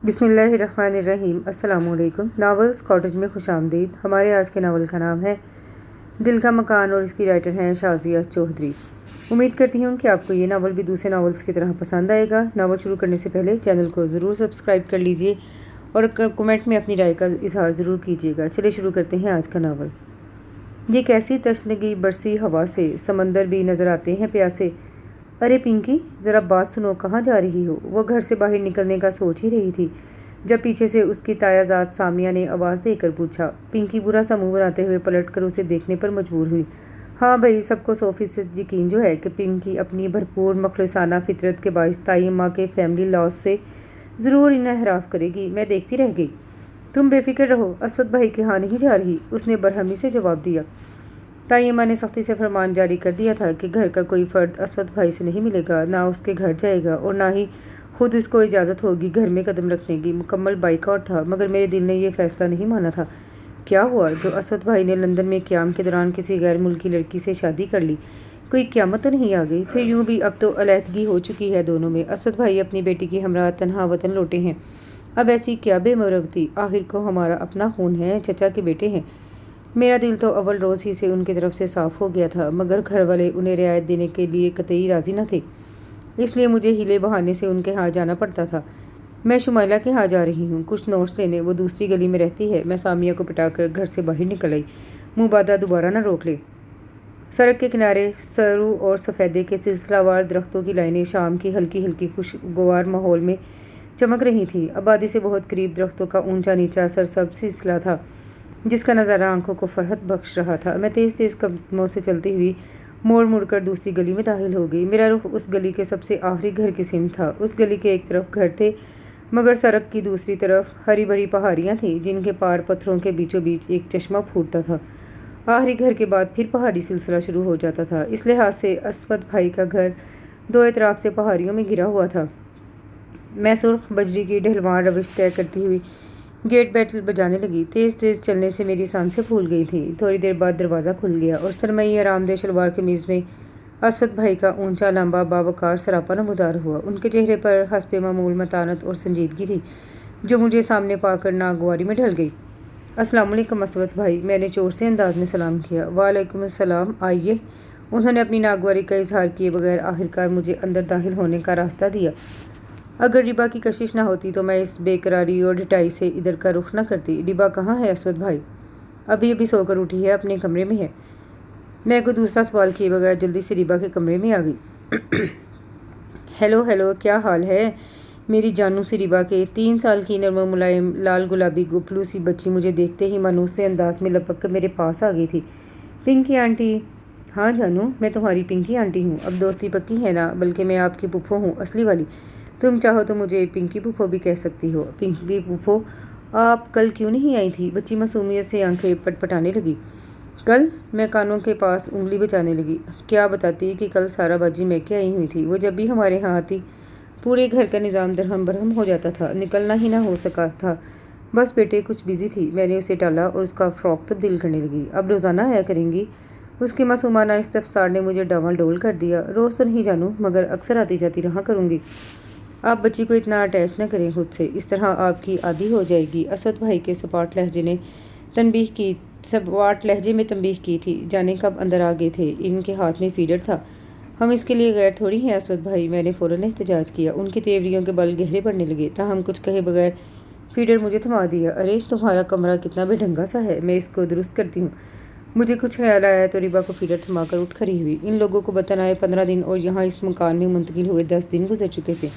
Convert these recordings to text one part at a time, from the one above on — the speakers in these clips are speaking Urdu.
بسم اللہ الرحمن الرحیم۔ السلام علیکم۔ ناولز کاٹیج میں خوش آمدید۔ ہمارے آج کے ناول کا نام ہے دل کا مکان اور اس کی رائٹر ہیں شازیہ چودھری۔ امید کرتی ہوں کہ آپ کو یہ ناول بھی دوسرے ناولز کی طرح پسند آئے گا۔ ناول شروع کرنے سے پہلے چینل کو ضرور سبسکرائب کر لیجئے اور کمنٹ میں اپنی رائے کا اظہار ضرور کیجیے گا۔ چلے شروع کرتے ہیں آج کا ناول۔ یہ کیسی تشنگی برسی ہوا سے، سمندر بھی نظر آتے ہیں پیاسے۔ ارے پنکی، ذرا بات سنو، کہاں جا رہی ہو؟ وہ گھر سے باہر نکلنے کا سوچ ہی رہی تھی جب پیچھے سے اس کی تایا ذات سامیہ نے آواز دے کر پوچھا۔ پنکی برا سا منہ بناتے ہوئے پلٹ کر اسے دیکھنے پر مجبور ہوئی۔ ہاں بھئی، سب کو 100% یقین جو ہے کہ پنکی اپنی بھرپور مخلصانہ فطرت کے باعث تائی اماں کے فیملی لاز سے ضرور انحراف کرے گی۔ میں دیکھتی رہ گئی۔ تم بے فکر رہو، اسود بھائی کے ہاں نہیں جا رہی، اس نے برہمی سے جواب دیا۔ تائی اماں نے سختی سے فرمان جاری کر دیا تھا کہ گھر کا کوئی فرد اسود بھائی سے نہیں ملے گا، نہ اس کے گھر جائے گا اور نہ ہی خود اس کو اجازت ہوگی گھر میں قدم رکھنے کی۔ مکمل بائیکاٹ تھا، مگر میرے دل نے یہ فیصلہ نہیں مانا تھا۔ کیا ہوا جو اسود بھائی نے لندن میں قیام کے دوران کسی غیر ملکی لڑکی سے شادی کر لی؟ کوئی قیامت تو نہیں آ گئی؟ پھر یوں بھی اب تو علیحدگی ہو چکی ہے دونوں میں۔ اسود بھائی اپنی بیٹی کی ہمراہ تنہا وطن لوٹے ہیں۔ اب ایسی کیا بے مروتی؟ آخر کو ہمارا اپنا خون ہے، چچا کے بیٹے ہیں۔ میرا دل تو اول روز ہی سے ان کی طرف سے صاف ہو گیا تھا، مگر گھر والے انہیں رعایت دینے کے لیے قطعی راضی نہ تھے، اس لیے مجھے ہیلے بہانے سے ان کے ہاں جانا پڑتا تھا۔ میں شمائلہ کے ہاں جا رہی ہوں، کچھ نوٹس لینے، وہ دوسری گلی میں رہتی ہے۔ میں سامیہ کو پٹا کر گھر سے باہر نکل آئی۔ مبادہ دوبارہ نہ روک لے۔ سڑک کے کنارے سرو اور سفیدے کے سلسلہ وار درختوں کی لائنیں شام کی ہلکی ہلکی خوشگوار ماحول میں چمک رہی تھیں۔ آبادی سے بہت قریب درختوں کا اونچا نیچا سرسبز سلسلہ تھا، جس کا نظارہ آنکھوں کو فرحت بخش رہا تھا۔ میں تیز تیز قدموں سے چلتی ہوئی موڑ مڑ کر دوسری گلی میں داخل ہو گئی۔ میرا رخ اس گلی کے سب سے آخری گھر کی سمت تھا۔ اس گلی کے ایک طرف گھر تھے، مگر سڑک کی دوسری طرف ہری بھری پہاڑیاں تھیں، جن کے پار پتھروں کے بیچوں بیچ ایک چشمہ پھوٹتا تھا۔ آخری گھر کے بعد پھر پہاڑی سلسلہ شروع ہو جاتا تھا۔ اس لحاظ سے اسود بھائی کا گھر دو اطراف سے پہاڑیوں میں گھرا ہوا تھا۔ میں سرخ بجری کی ڈھلوان روش طے کرتی ہوئی گیٹ بیل بجانے لگی۔ تیز تیز چلنے سے میری سانسیں پھول گئی تھیں۔ تھوڑی دیر بعد دروازہ کھل گیا اور سرمئی آرام دہ شلوار قمیض میں اسود بھائی کا اونچا لمبا باوقار سراپا نمودار ہوا۔ ان کے چہرے پر حسب معمول متانت اور سنجیدگی تھی، جو مجھے سامنے پا کر ناگواری میں ڈھل گئی۔ السلام علیکم اسود بھائی، میں نے چور سے انداز میں سلام کیا۔ وعلیکم السلام، آئیے۔ انہوں نے اپنی ناگواری کا اظہار کیے بغیر آخرکار مجھے اندر داخل ہونے کا راستہ دیا۔ اگر ربا کی کشش نہ ہوتی تو میں اس بے قراری اور ڈھٹائی سے ادھر کا رخ نہ کرتی۔ ربا کہاں ہے اسود بھائی؟ ابھی سو کر اٹھی ہے، اپنے کمرے میں ہے۔ میں کوئی دوسرا سوال کیے بغیر جلدی سے ربا کے کمرے میں آ گئی۔ ہیلو، کیا حال ہے میری جانو سی ربا کے؟ 3 سال کی نرم و ملائم لال گلابی گپلو سی بچی مجھے دیکھتے ہی مانوس سے انداز میں لپک کر میرے پاس آ گئی تھی۔ پنکی آنٹی؟ ہاں جانو، میں تمہاری پنکی آنٹی ہوں۔ اب دوستی پکی ہے نا؟ بلکہ میں آپ کی پھپھو ہوں، اصلی والی۔ تم چاہو تو مجھے پنکی پھپھو بھی کہہ سکتی ہو۔ پنکی پھپھو؟ آپ کل کیوں نہیں آئی تھی؟ بچی معصومیت سے آنکھیں پٹپٹانے لگی۔ کل؟ میں کانوں کے پاس انگلی بچانے لگی۔ کیا بتاتی کہ کل سارا باجی میکے آئی ہوئی تھی۔ وہ جب بھی ہمارے ہاں آتی پورے گھر کا نظام درہم برہم ہو جاتا تھا، نکلنا ہی نہ ہو سکا تھا۔ بس بیٹے کچھ بزی تھی، میں نے اسے ٹالا اور اس کا فراک تبدیل کرنے لگی۔ اب روزانہ آیا کریں گی؟ اس کے معصومانہ استفسار نے مجھے ڈاواں ڈول کر دیا۔ روز تو نہیں جانو، مگر اکثر آتی جاتی رہا کروں گی۔ آپ بچی کو اتنا اٹیچ نہ کریں خود سے، اس طرح آپ کی عادی ہو جائے گی۔ اسود بھائی کے سپاٹ لہجے میں تنبیہ کی تھی، جانے کب اندر آ گئے تھے۔ ان کے ہاتھ میں فیڈر تھا، ہم اس کے لیے غیر تھوڑی ہیں اسود بھائی۔ میں نے فوراً احتجاج کیا۔ ان کی تیوریوں کے بل گہرے پڑنے لگے، تاہم کچھ کہے بغیر فیڈر مجھے تھما دیا۔ ارے تمہارا کمرہ کتنا بے ڈھنگا سا ہے، میں اس کو درست کرتی ہوں۔ مجھے کچھ خیال آیا تو ربا کو فیڈر تھما کر اٹھ کھڑی ہوئی۔ ان لوگوں کو وطن آئے 15 دن اور یہاں اس مکان میں منتقل ہوئے 10 دن گزر چکے تھے۔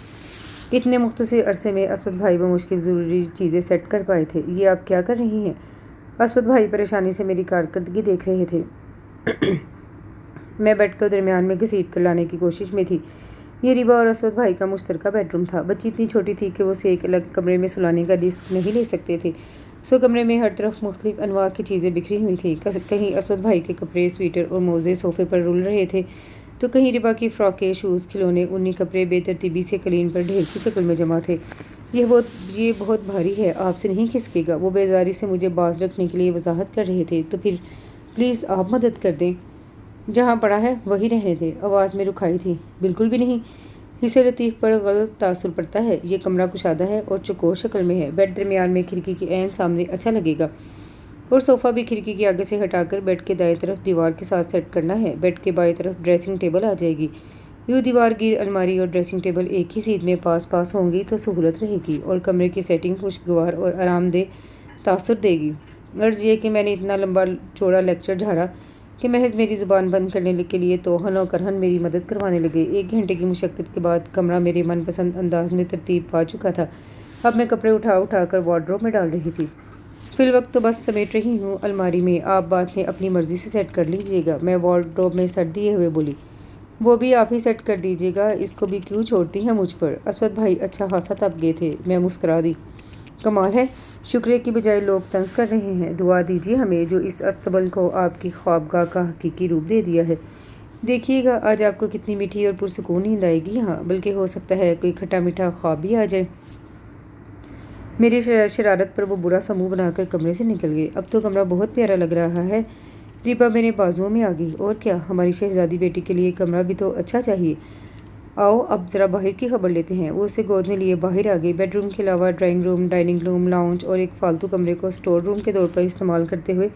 اتنے مختصر عرصے میں اسود بھائی بمشکل ضروری چیزیں سیٹ کر پائے تھے۔ یہ آپ کیا کر رہی ہیں؟ اسود بھائی پریشانی سے میری کارکردگی دیکھ رہے تھے۔ میں بیڈ کو درمیان میں گھسیٹ کر لانے کی کوشش میں تھی۔ یہ ربا اور اسود بھائی کا مشترکہ بیڈ روم تھا۔ بچی اتنی چھوٹی تھی کہ وہ اسے ایک الگ کمرے میں سلانے کا رسک نہیں لے سکتے تھے، سو کمرے میں ہر طرف مختلف انواع کی چیزیں بکھری ہوئی تھیں۔ کہیں اسود بھائی کے کپڑے، سویٹر اور موزے صوفے پر رول رہے تھے، تو کہیں ربا کی فراکیں، شوز، کھلونے، اونی کپڑے بے ترتیبی سے قالین پر ڈھیر کی شکل میں جمع تھے۔ یہ بہت بھاری ہے، آپ سے نہیں کھسکے گا؟ وہ بیزاری سے مجھے باز رکھنے کے لیے وضاحت کر رہے تھے۔ تو پھر پلیز آپ مدد کر دیں، جہاں پڑا ہے وہی رہنے دیں۔ آواز میں رکھائی تھی۔ بالکل بھی نہیں، حصہ لطیف پر غلط تاثر پڑتا ہے۔ یہ کمرہ کشادہ ہے اور چوکور شکل میں ہے۔ بیڈ درمیان میں کھڑکی کے عین سامنے اچھا لگے گا، اور صوفہ بھی کھڑکی کے آگے سے ہٹا کر بیڈ کے دائیں طرف دیوار کے ساتھ سیٹ کرنا ہے۔ بیڈ کے بائیں طرف ڈریسنگ ٹیبل آ جائے گی۔ یوں دیوار گیر الماری اور ڈریسنگ ٹیبل ایک ہی سیٹ میں پاس پاس ہوں گی تو سہولت رہے گی اور کمرے کی سیٹنگ خوشگوار اور آرام دہ تاثر دے گی۔ غرض یہ کہ میں نے اتنا لمبا چوڑا لیکچر جھاڑا کہ محض میری زبان بند کرنے کے لیے توہن و کرہن میری مدد کروانے لگے۔ 1 گھنٹے کی مشقت کے بعد کمرہ میرے من پسند انداز میں ترتیب پا چکا تھا۔ اب میں کپڑے اٹھا کر وارڈروب میں ڈال رہی تھی۔ فی الوقت تو بس سمیٹ رہی ہوں الماری میں، آپ بعد میں اپنی مرضی سے سیٹ کر لیجیے گا، میں وارڈروب میں سر دیے ہوئے بولی۔ وہ بھی آپ ہی سیٹ کر دیجیے گا، اس کو بھی کیوں چھوڑتی ہیں مجھ پر؟ اسود بھائی اچھا خاصا تپ گئے تھے۔ میں مسکرا دی۔ کمال ہے، شکریہ کی بجائے لوگ طنز کر رہے ہیں۔ دعا دیجیے ہمیں جو اس استبل کو آپ کی خوابگاہ کا حقیقی روپ دے دیا ہے۔ دیکھیے گا آج آپ کو کتنی میٹھی اور پرسکون نیند آئے گی یہاں، بلکہ ہو سکتا ہے کوئی کھٹا میٹھا خواب بھی آ جائے۔ میری شرارت پر وہ برا سا منہ بنا کر کمرے سے نکل گئے۔ اب تو کمرہ بہت پیارا لگ رہا ہے۔ ریبا میرے بازوؤں میں آ گئی۔ اور کیا، ہماری شہزادی بیٹی کے لیے کمرہ بھی تو اچھا چاہیے۔ آؤ اب ذرا باہر کی خبر لیتے ہیں۔ وہ اسے گود میں لیے باہر آ گئی۔ بیڈ روم کے علاوہ drawing room, dining room, lounge اور ایک فالتو کمرے کو اسٹور روم کے طور پر استعمال کرتے ہوئے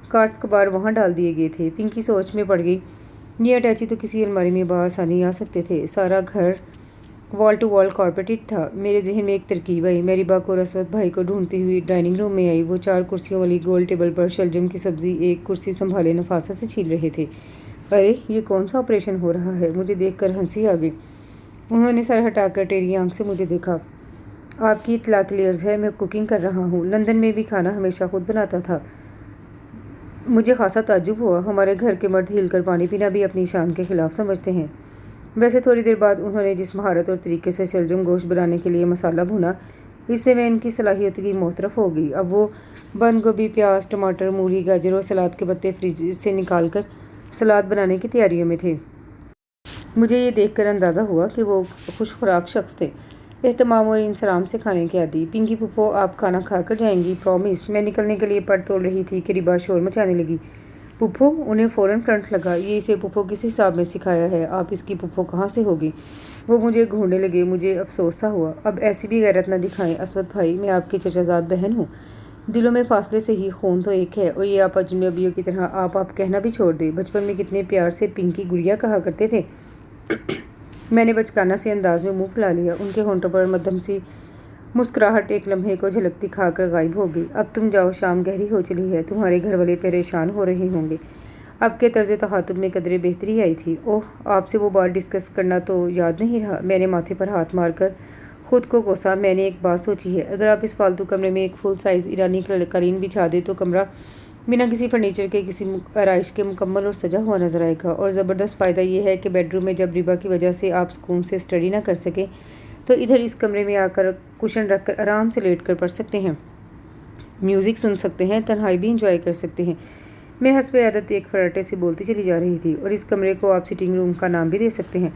کاٹ کباڑ وہاں ڈال دیے گئے تھے۔ پنکی سوچ میں پڑ گئی، یہ اٹیچی تو کسی الماری میں بآسانی آ سکتے تھے۔ سارا گھر وال ٹو وال کارپیٹڈ تھا۔ میرے ذہن میں ایک ترکیب آئی۔ میں ریبا کو اور اسود بھائی کو ڈھونڈتی ہوئی ڈائننگ روم میں آئی۔ وہ 4 کرسیوں والی گول ٹیبل پر شلجم کی سبزی ایک کرسی سنبھالے نفاسہ سے چھیل رہے تھے۔ ارے یہ کون سا آپریشن ہو رہا ہے؟ مجھے دیکھ کر ہنسی آ گئی۔ انہوں نے سر ہٹا کر ٹیڑھی آنکھ سے مجھے دیکھا۔ آپ کی اطلاع کے لیے عرض ہے میں کوکنگ کر رہا ہوں۔ لندن میں بھی کھانا ہمیشہ خود بناتا تھا۔ مجھے خاصا تعجب ہوا۔ ہمارے گھر کے مرد ہل کر پانی پینا بھی اپنی شان کے خلاف سمجھتے ہیں۔ ویسے تھوڑی دیر بعد انہوں نے جس مہارت اور طریقے سے شلجم گوشت بنانے کے لیے مسالہ بھونا، اس سے میں ان کی صلاحیت کی معترف ہو گئی۔ اب وہ بند گوبھی، پیاز، ٹماٹر، مولی، گاجر اور سلاد کے پتے فریج سے نکال کر سلاد بنانے کی تیاریوں میں تھے۔ مجھے یہ دیکھ کر اندازہ ہوا کہ وہ خوش خوراک شخص تھے، اہتمام اور انصرام سے کھانے کے عادی۔ پنکی پھوپھو آپ کھانا کھا کر جائیں گی؟ پرومس۔ میں نکلنے کے لیے پڑ توڑ رہی تھی کہ ریبا شور مچانے لگی۔ پھوپھو؟ انہیں فوراً کرنٹ لگا، یہ اسے پھوپھو کس حساب میں سکھایا ہے؟ آپ اس کی پھوپھو کہاں سے ہوگی؟ وہ مجھے گھورنے لگے۔ مجھے افسوس سا ہوا۔ اب ایسی بھی غیرت نہ دکھائیں اسود بھائی، میں آپ کی چچا زاد بہن ہوں۔ دلوں میں فاصلے سے ہی خون تو ایک ہے، اور یہ آپ اجنبیوں کی طرح آپ کہنا بھی چھوڑ دیں۔ بچپن میں کتنے پیار سے پنکی گڑیا کہا کرتے تھے۔ میں نے بچکانہ سے انداز میں منہ پھلا لیا۔ ان کے ہونٹوں پر مدھم سی مسکراہٹ ایک لمحے کو جھلک دکھا کر غائب ہو گئی۔ اب تم جاؤ، شام گہری ہو چلی ہے، تمہارے گھر والے پریشان ہو رہے ہوں گے۔ اب کے طرز تخاطب میں قدرے بہتری آئی تھی۔ اوہ، آپ سے وہ بات ڈسکس کرنا تو یاد نہیں رہا۔ میں نے ماتھے پر ہاتھ مار کر خود کو کوسا۔ میں نے ایک بات سوچی ہے، اگر آپ اس فالتو کمرے میں ایک فل سائز ایرانی قالین بچھا دیں تو کمرہ بنا کسی فرنیچر کے کسی آرائش کے مکمل اور سجا ہوا نظر آئے گا۔ اور زبردست فائدہ یہ ہے کہ بیڈ روم میں جب ریبا کی وجہ سے آپ سکون سے اسٹڈی نہ کر سکیں تو ادھر اس کمرے میں آ کر کشن رکھ کر آرام سے لیٹ کر پڑھ سکتے ہیں، میوزک سن سکتے ہیں، تنہائی بھی انجوائے کر سکتے ہیں۔ میں حسب عادت ایک فراٹے سے بولتی چلی جا رہی تھی۔ اور اس کمرے کو آپ سٹنگ روم کا نام بھی دے سکتے ہیں۔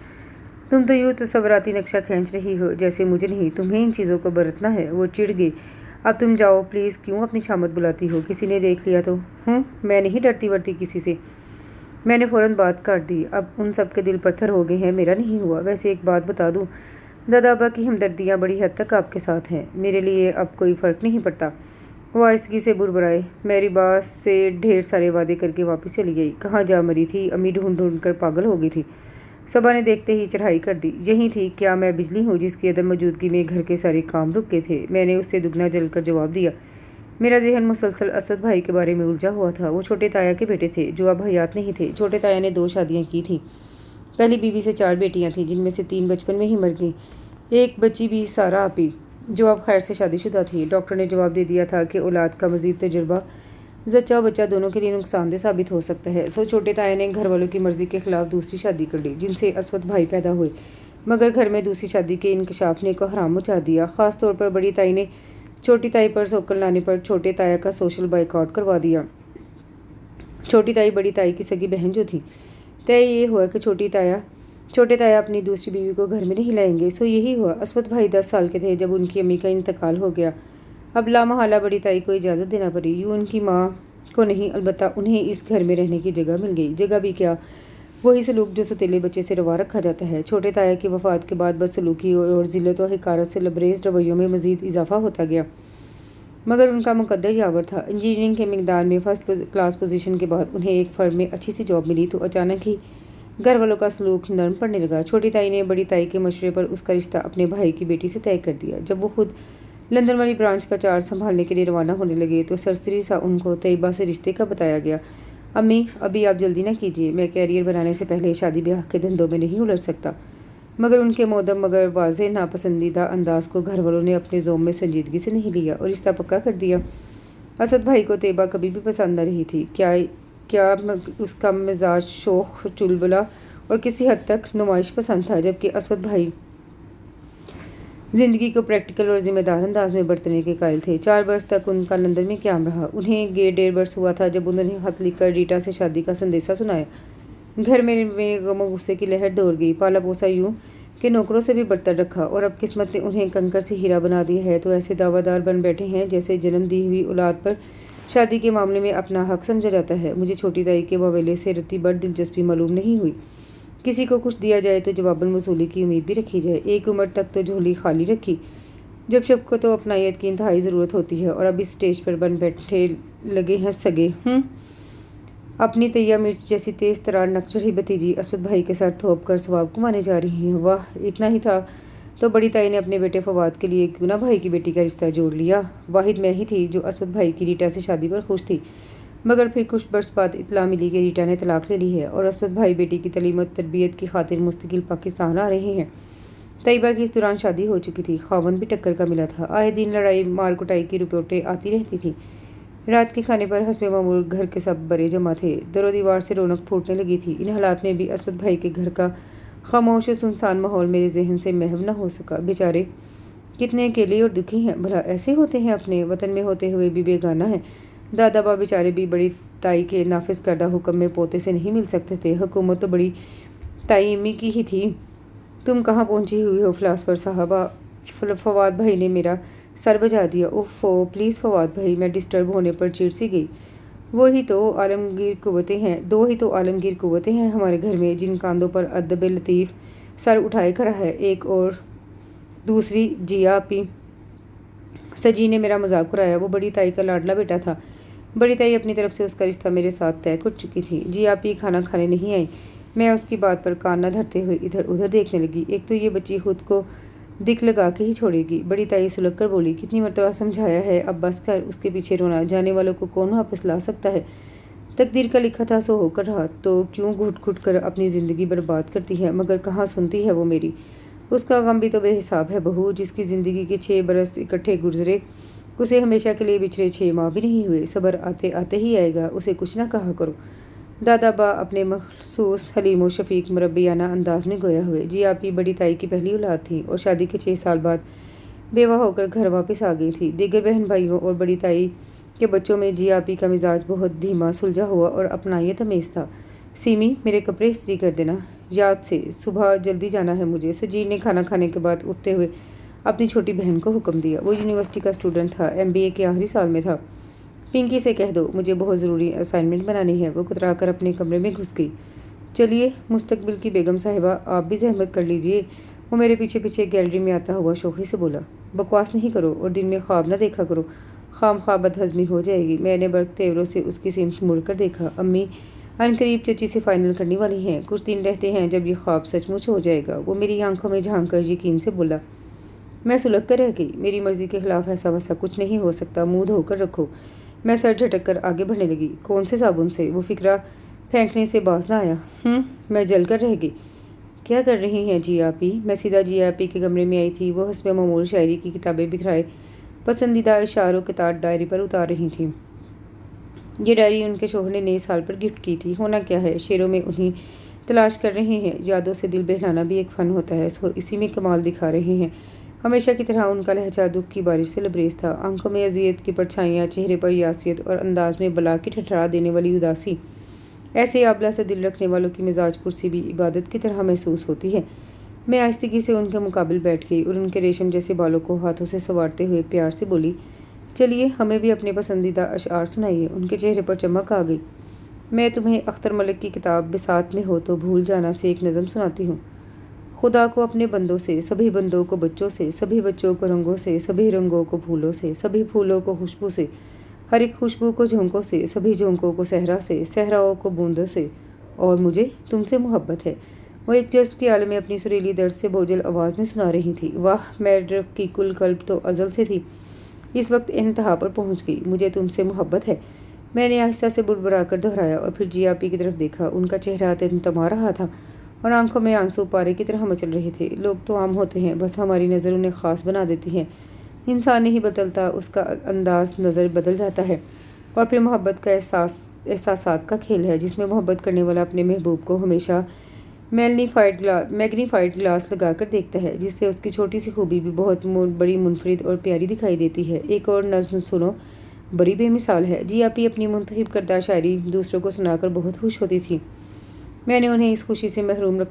تم تو یوں تصوراتی نقشہ کھینچ رہی ہو جیسے مجھے نہیں، تمہیں ان چیزوں کو برتنا ہے۔ وہ چڑ گئی۔ اب تم جاؤ پلیز، کیوں اپنی شامت بلاتی ہو؟ کسی نے دیکھ لیا تو؟ میں نہیں ڈرتی ورتی کسی سے۔ میں نے فوراً بات کاٹ دی۔ اب ان سب کے دل پتھر ہو گئے ہیں، میرا نہیں ہوا۔ ویسے ایک بات بتا دوں، دادا ابا کی ہمدردیاں بڑی حد تک آپ کے ساتھ ہیں، میرے لیے اب کوئی فرق نہیں پڑتا۔ وہ آہستگی سے بربرائے۔ میری باس سے ڈھیر سارے وعدے کر کے واپس چلی گئی۔ کہاں جا مری تھی؟ امی ڈھونڈ ڈھونڈ کر پاگل ہو گئی تھی۔ صبا نے دیکھتے ہی چڑھائی کر دی۔ یہی تھی کیا میں بجلی ہوں جس کی عدم موجودگی میں گھر کے سارے کام رک گئے تھے؟ میں نے اس سے دگنا جل کر جواب دیا۔ میرا ذہن مسلسل اسود بھائی کے بارے میں الجھا ہوا تھا۔ وہ چھوٹے تایا کے بیٹے تھے جو اب حیات نہیں تھے۔ چھوٹے تایا نے 2 شادیاں کی تھیں۔ پہلی بیوی سے 4 بیٹیاں تھیں جن میں سے 3 بچپن میں ہی مر گئیں۔ ایک بچی بھی سارا آپی جو اب خیر سے شادی شدہ تھی۔ ڈاکٹر نے جواب دے دیا تھا کہ اولاد کا مزید تجربہ زچہ و بچہ دونوں کے لیے نقصان دہ ثابت ہو سکتا ہے۔ سو چھوٹے تایا نے گھر والوں کی مرضی کے خلاف دوسری شادی کر لی جن سے اسود بھائی پیدا ہوئے، مگر گھر میں دوسری شادی کے انکشاف نے کو حرام مچا دیا۔ خاص طور پر بڑی تائی نے چھوٹی تائی پر سوکل لانے پر چھوٹے تایا کا سوشل بائیکاٹ کروا دیا۔ چھوٹی تائی بڑی تائی کی سگی بہن جو تھی۔ طے یہ ہوا کہ چھوٹے تایا اپنی دوسری بیوی کو گھر میں نہیں لائیں گے۔ سو یہی ہوا۔ اسود بھائی 10 سال کے تھے جب ان کی امی کا انتقال ہو گیا۔ اب لامحالہ بڑی تائی کو اجازت دینا پڑی۔ یوں ان کی ماں کو نہیں، البتہ انہیں اس گھر میں رہنے کی جگہ مل گئی۔ جگہ بھی کیا، وہی سلوک جو ستیلے بچے سے روا رکھا جاتا ہے۔ چھوٹے تایا کی وفات کے بعد بدسلوکی اور ذلت و حقارت سے لبریز رویوں میں مزید اضافہ ہوتا گیا، مگر ان کا مقدر یاور تھا۔ انجینئرنگ کے میدان میں فرسٹ کلاس پوزیشن کے بعد انہیں ایک فرم میں اچھی سی جاب ملی تو اچانک ہی گھر والوں کا سلوک نرم پڑنے لگا۔ چھوٹی تائی نے بڑی تائی کے مشورے پر اس کا رشتہ اپنے بھائی کی بیٹی سے طے کر دیا۔ جب وہ خود لندن والی برانچ کا چارج سنبھالنے کے لیے روانہ ہونے لگے تو سرسری سا ان کو طیبہ سے رشتے کا بتایا گیا۔ امی، ابھی آپ جلدی نہ کیجیے، میں کیریئر بنانے سے پہلے شادی بیاہ کے دھندوں میں نہیں الجھ سکتا۔ مگر ان کے مودب مگر واضح ناپسندیدہ انداز کو گھر والوں نے اپنے ذوق میں سنجیدگی سے نہیں لیا اور رشتہ پکا کر دیا۔ اسد بھائی کو طیبہ کبھی بھی پسند نہ رہی تھی۔ کیا اس کا مزاج شوخ چلبلا اور کسی حد تک نمائش پسند تھا، جبکہ اسد بھائی زندگی کو پریکٹیکل اور ذمہ دار انداز میں برتنے کے قائل تھے۔ 4 برس تک ان کا لندن میں قیام رہا۔ انہیں 1.5 برس ہوا تھا جب انہوں نے خط لکھ کر ریٹا سے شادی کا سندیسہ سنایا۔ گھر میں غم و غصے کی لہر دوڑ گئی۔ پالا پوسا یوں کہ نوکروں سے بھی برتر رکھا اور اب قسمت نے انہیں کنکر سے ہیرا بنا دیا ہے تو ایسے دعویٰ دار بن بیٹھے ہیں جیسے جنم دی ہوئی اولاد پر شادی کے معاملے میں اپنا حق سمجھا جاتا ہے۔ مجھے چھوٹی تائی کے واویلے سے رتی بڑھ دلچسپی معلوم نہیں ہوئی۔ کسی کو کچھ دیا جائے تو جواباً وصولی کی امید بھی رکھی جائے۔ ایک عمر تک تو جھولی خالی رکھی، جب شفقت و اپنائیت کی انتہائی ضرورت ہوتی ہے، اور اب اس سٹیج پر بن بیٹھے لگے ہیں سگے اپنی تیہ مرچ جیسی تیز ترار نک چڑھی بھتیجی اسد بھائی کے سر تھوپ کر ثواب کمانے جا رہی ہیں۔ واہ، اتنا ہی تھا تو بڑی تائی نے اپنے بیٹے فواد کے لیے کیوں نہ بھائی کی بیٹی کا رشتہ جوڑ لیا۔ واحد میں ہی تھی جو اسد بھائی کی ریٹا سے شادی پر خوش تھی، مگر پھر کچھ برس بعد اطلاع ملی کہ ریٹا نے طلاق لے لی ہے اور اسد بھائی بیٹی کی تعلیم و تربیت کی خاطر مستقل پاکستان آ رہے ہیں۔ طیبہ کی اس دوران شادی ہو چکی تھی، خاوند بھی ٹکر کا ملا تھا۔ آئے دن لڑائی مار کٹائی کی رپورٹیں آتی رہتی تھیں۔ رات کے کھانے پر حسب معمول گھر کے سب بڑے جمع تھے۔ در و دیوار سے رونق پھوٹنے لگی تھی۔ ان حالات میں بھی اسد بھائی کے گھر کا خاموش و سنسان ماحول میرے ذہن سے محو نہ ہو سکا۔ بیچارے کتنے اکیلے اور دکھی ہیں، بھلا ایسے ہوتے ہیں، اپنے وطن میں ہوتے ہوئے بھی بیگانہ ہیں۔ دادا با بیچارے بھی بڑی تائی کے نافذ کردہ حکم میں پوتے سے نہیں مل سکتے تھے۔ حکومت تو بڑی تائی امی کی ہی تھی۔ تم کہاں پہنچی ہوئی ہو فلاسفر صاحبہ؟ فواد بھائی نے میرا سر بجا دیا۔ اوف پلیز فواد بھائی، میں ڈسٹرب ہونے پر چڑ سی گئی۔ دو ہی تو عالمگیر قوتیں ہیں ہمارے گھر میں جن کاندھوں پر ادب لطیف سر اٹھائے کھڑا ہے، ایک اور دوسری جیا آپی۔ سجی نے میرا مذاق اڑایا۔ وہ بڑی تائی کا لاڈلا بیٹا تھا۔ بڑی تائی اپنی طرف سے اس کا رشتہ میرے ساتھ طے کر چکی تھی۔ جیا آپی کھانا کھانے نہیں آئی۔ میں اس کی بات پر کان نہ دھرتے ہوئے ادھر ادھر دیکھنے لگی۔ ایک تو یہ بچی خود کو دک لگا کے ہی چھوڑے گی۔ بڑی تائی سلگ کر بولی، کتنی مرتبہ سمجھایا ہے، اب بس کر، اس کے پیچھے رونا، جانے والوں کو کون واپس لا سکتا ہے؟ تقدیر کا لکھا تھا سو ہو کر رہا، تو کیوں گھٹ گھٹ کر اپنی زندگی برباد کرتی ہے؟ مگر کہاں سنتی ہے وہ میری؟ اس کا غم بھی تو بے حساب ہے بہو، جس کی زندگی کے 6 برس اکٹھے گزرے، اسے ہمیشہ کے لیے بچھڑے 6 ماہ بھی نہیں ہوئے۔ صبر آتے آتے ہی آئے گا، اسے کچھ نہ کہا کرو۔ دادا با اپنے مخصوص حلیم و شفیق مربیانہ انداز میں گویا ہوئے۔ جی آپی بڑی تائی کی پہلی اولاد تھیں اور شادی کے 6 سال بعد بیوہ ہو کر گھر واپس آ گئی تھی۔ دیگر بہن بھائیوں اور بڑی تائی کے بچوں میں جی آپی کا مزاج بہت دھیما سلجھا ہوا اور اپنائیت امیز تھا۔ سیمی، میرے کپڑے استری کر دینا، یاد سے، صبح جلدی جانا ہے مجھے۔ سجی نے کھانا کھانے کے بعد اٹھتے ہوئے اپنی چھوٹی بہن کو حکم دیا۔ وہ یونیورسٹی کا اسٹوڈنٹ تھا، MBA کے آخری سال میں تھا۔ پنکی سے کہہ دو مجھے بہت ضروری اسائنمنٹ بنانی ہے۔ وہ کترا کر اپنے کمرے میں گھس گئی۔ چلیے مستقبل کی بیگم صاحبہ، آپ بھی زحمت کر لیجیے، وہ میرے پیچھے پیچھے گیلری میں آتا ہوا شوخی سے بولا۔ بکواس نہیں کرو اور دن میں خواب نہ دیکھا کرو، خام خواہ بد ہضمی ہو جائے گی۔ میں نے برق تیوروں سے اس کی سمت مڑ کر دیکھا۔ امی عنقریب چچی سے فائنل کرنے والی ہیں، کچھ دن رہتے ہیں جب یہ خواب سچ مچ ہو جائے گا۔ وہ میری آنکھوں میں جھانک کر یقین سے بولا۔ میں سلگ کر رہ گئی، میری مرضی کے خلاف ایسا ویسا کچھ نہیں ہو سکتا، منہ دھو کر رکھو۔ میں سر جھٹک کر آگے بڑھنے لگی۔ کون سے صابن سے؟ وہ فکرہ پھینکنے سے باز نہ آیا۔ میں جل کر رہ گئی۔ کیا کر رہی ہیں جی آپی؟ میں سیدھا جی آپی کے کمرے میں آئی تھی۔ وہ حسب معمول شاعری کی کتابیں بکھرائے پسندیدہ اشعار و قطعات ڈائری پر اتار رہی تھیں۔ یہ ڈائری ان کے شوہر نے نئے سال پر گفٹ کی تھی۔ ہونا کیا ہے، شعروں میں انہیں تلاش کر رہے ہیں۔ یادوں سے دل بہلانا بھی ایک فن ہوتا ہے، اسی میں کمال دکھا رہے ہیں۔ ہمیشہ کی طرح ان کا لہجہ دکھ کی بارش سے لبریز تھا، آنکھوں میں اذیت کی پرچھائیاں، چہرے پر یاسیت اور انداز میں بلا کی ٹھٹھرا دینے والی اداسی۔ ایسے آبلہ سے دل رکھنے والوں کی مزاج پرسی بھی عبادت کی طرح محسوس ہوتی ہے۔ میں آہستگی سے ان کے مقابل بیٹھ گئی اور ان کے ریشم جیسے بالوں کو ہاتھوں سے سنوارتے ہوئے پیار سے بولی، چلیے ہمیں بھی اپنے پسندیدہ اشعار سنائیے۔ ان کے چہرے پر چمک آ گئی۔ میں تمہیں اختر ملک کی کتاب بساط میں ہو تو بھول جانا سے ایک نظم سناتی ہوں۔ خدا کو اپنے بندوں سے، سبھی بندوں کو بچوں سے، سبھی بچوں کو رنگوں سے، سبھی رنگوں کو پھولوں سے، سبھی پھولوں کو خوشبو سے، ہر ایک خوشبو کو جھونکوں سے، سبھی جھونکوں کو صحرا سے، صحراؤں کو بوندوں سے، اور مجھے تم سے محبت ہے۔ وہ ایک جذب کی عالم میں اپنی سریلی درد سے بوجھل آواز میں سنا رہی تھی۔ واہ، میرے کی کل قلب تو ازل سے تھی، اس وقت انتہا پر پہنچ گئی۔ مجھے تم سے محبت ہے، میں نے آہستہ سے بڑبڑا کر دہرایا، اور پھر جی آپی کی طرف دیکھا۔ ان کا چہرہ تمتما رہا تھا اور آنکھوں میں آنسو پارے کی طرح مچل رہے تھے۔ لوگ تو عام ہوتے ہیں، بس ہماری نظر انہیں خاص بنا دیتی ہے۔ انسان نہیں بدلتا، اس کا انداز نظر بدل جاتا ہے۔ اور پھر محبت کا احساسات کا کھیل ہے، جس میں محبت کرنے والا اپنے محبوب کو ہمیشہ میگنیفائڈ گلاس لگا کر دیکھتا ہے، جس سے اس کی چھوٹی سی خوبی بھی بہت بڑی، منفرد اور پیاری دکھائی دیتی ہے۔ ایک اور نظم سنو، بڑی بے مثال ہے۔ جی آپی اپنی منتخب کردہ شاعری دوسروں کو سنا کر بہت خوش ہوتی تھی۔ میں نے انہیں اس خوشی سے محروم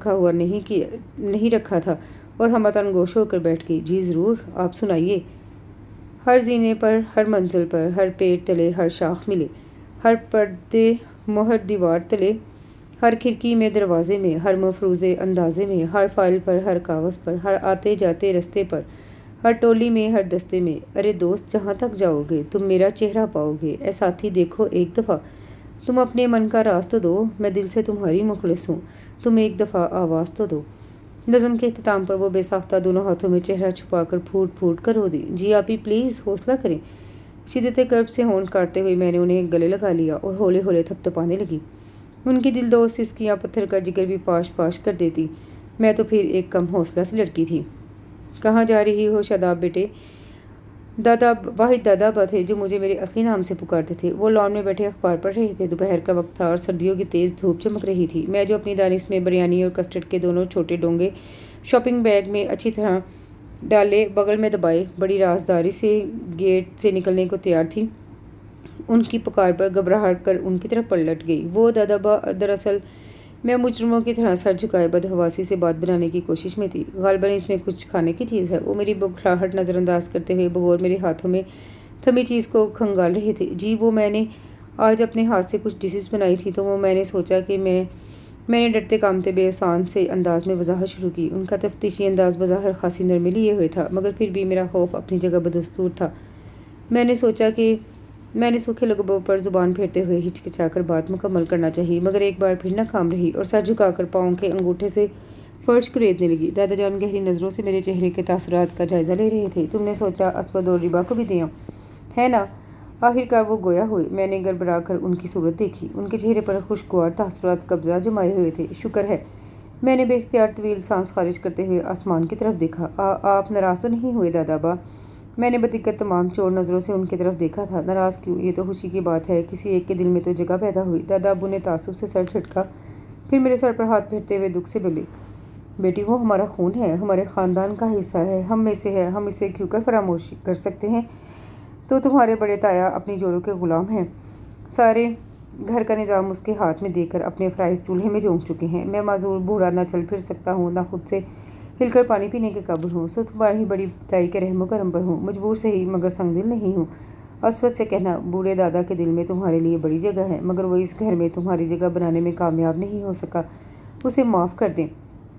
نہیں رکھا تھا، اور ہمتاً گوش ہو کر بیٹھ گئی۔ جی ضرور، آپ سنائیے۔ ہر زینے پر، ہر منزل پر، ہر پیڑ تلے ہر شاخ ملے، ہر پردے مہر دیوار تلے، ہر کھڑکی میں دروازے میں، ہر مفروضے اندازے میں، ہر فائل پر، ہر کاغذ پر، ہر آتے جاتے رستے پر، ہر ٹولی میں، ہر دستے میں۔ ارے دوست، جہاں تک جاؤ گے تم میرا چہرہ پاؤ گے۔ اے ساتھی دیکھو ایک دفعہ، تم اپنے من کا راز تو دو، میں دل سے تمہاری مخلص ہوں، تم ایک دفعہ آواز تو دو۔ نظم کے اختتام پر وہ بے ساختہ دونوں ہاتھوں میں چہرہ چھپا کر پھوٹ پھوٹ کر رو دی۔ جی آپی پلیز حوصلہ کریں۔ شدت کرب سے ہونٹ کاٹتے ہوئے میں نے انہیں گلے لگا لیا اور ہولے ہولے تھپتھپانے لگی۔ ان کی دلدوز سسکیاں پتھر کا جگر بھی پاش پاش کر دیتی۔ میں تو پھر ایک کم حوصلہ سی لڑکی تھی۔ کہاں جا رہی ہو شاداب بیٹے؟ واحد دادا ابا تھے جو مجھے میرے اصلی نام سے پکارتے تھے۔ وہ لان میں بیٹھے اخبار پڑھ رہے تھے۔ دوپہر کا وقت تھا اور سردیوں کی تیز دھوپ چمک رہی تھی۔ میں جو اپنی دانش میں بریانی اور کسٹرڈ کے دونوں چھوٹے ڈونگے شاپنگ بیگ میں اچھی طرح ڈالے بغل میں دبائے بڑی رازداری سے گیٹ سے نکلنے کو تیار تھی، ان کی پکار پر گھبراہٹ کر ان کی طرف پلٹ گئی۔ وہ دادا ابا دراصل میں مجرموں کی طرح سر جھکائے بدحواسی سے بات بنانے کی کوشش میں تھی۔ غالباً اس میں کچھ کھانے کی چیز ہے۔ وہ میری بکھلاہٹ نظر انداز کرتے ہوئے بغور میرے ہاتھوں میں تھمی چیز کو کھنگال رہے تھے۔ جی وہ میں نے آج اپنے ہاتھ سے کچھ ڈشز بنائی تھی، تو وہ میں نے سوچا کہ میں نے ڈرتے کامتے بے آسان سے انداز میں وضاحت شروع کی۔ ان کا تفتیشی انداز بظاہر خاصی نرمی لیے ہوئے تھا، مگر پھر بھی میرا خوف اپنی جگہ بدستور تھا۔ میں نے سوچا کہ میں نے سوکھے لبوں پر زبان پھیرتے ہوئے ہچکچا کر بات مکمل کرنا چاہی، مگر ایک بار پھر ناکام رہی اور سر جھکا کر پاؤں کے انگوٹھے سے فرش کریدنے لگی۔ دادا جان گہری نظروں سے میرے چہرے کے تاثرات کا جائزہ لے رہے تھے۔ تم نے سوچا اسود اور ربا کو بھی دیا ہے نا؟ آخرکار وہ گویا ہوئے۔ میں نے گڑبڑا کر ان کی صورت دیکھی۔ ان کے چہرے پر خوشگوار تاثرات قبضہ جمائے ہوئے تھے۔ شکر ہے۔ میں نے بے اختیار طویل سانس خارج کرتے ہوئے آسمان کی طرف دیکھا۔ آپ ناراض تو نہیں ہوئے دادا ابا؟ میں نے بدقت تمام چور نظروں سے ان کی طرف دیکھا تھا۔ ناراض کیوں؟ یہ تو خوشی کی بات ہے، کسی ایک کے دل میں تو جگہ پیدا ہوئی۔ دادا ابو نے تعصب سے سر جھٹکا، پھر میرے سر پر ہاتھ پھیرتے ہوئے دکھ سے بولے، بیٹی وہ ہمارا خون ہے، ہمارے خاندان کا حصہ ہے، ہم میں سے ہے، ہم اسے کیوں کر فراموش کر سکتے ہیں؟ تو تمہارے بڑے تایا اپنی جوڑوں کے غلام ہیں، سارے گھر کا نظام اس کے ہاتھ میں دے کر اپنے فرائض چولہے میں جھونک چکے ہیں۔ میں معذور بوڑھا نہ چل پھر سکتا ہوں، نہ خود سے ہل کر پانی پینے کے قابل ہوں، سو تمہاری بڑی تائی کے رحم و کرم پر ہوں، مجبور صحیح مگر سنگ دل نہیں ہوں۔ اسود سے کہنا، بوڑھے دادا کے دل میں تمہارے لیے بڑی جگہ ہے، مگر وہ اس گھر میں تمہاری جگہ بنانے میں کامیاب نہیں ہو سکا، اسے معاف کر دیں۔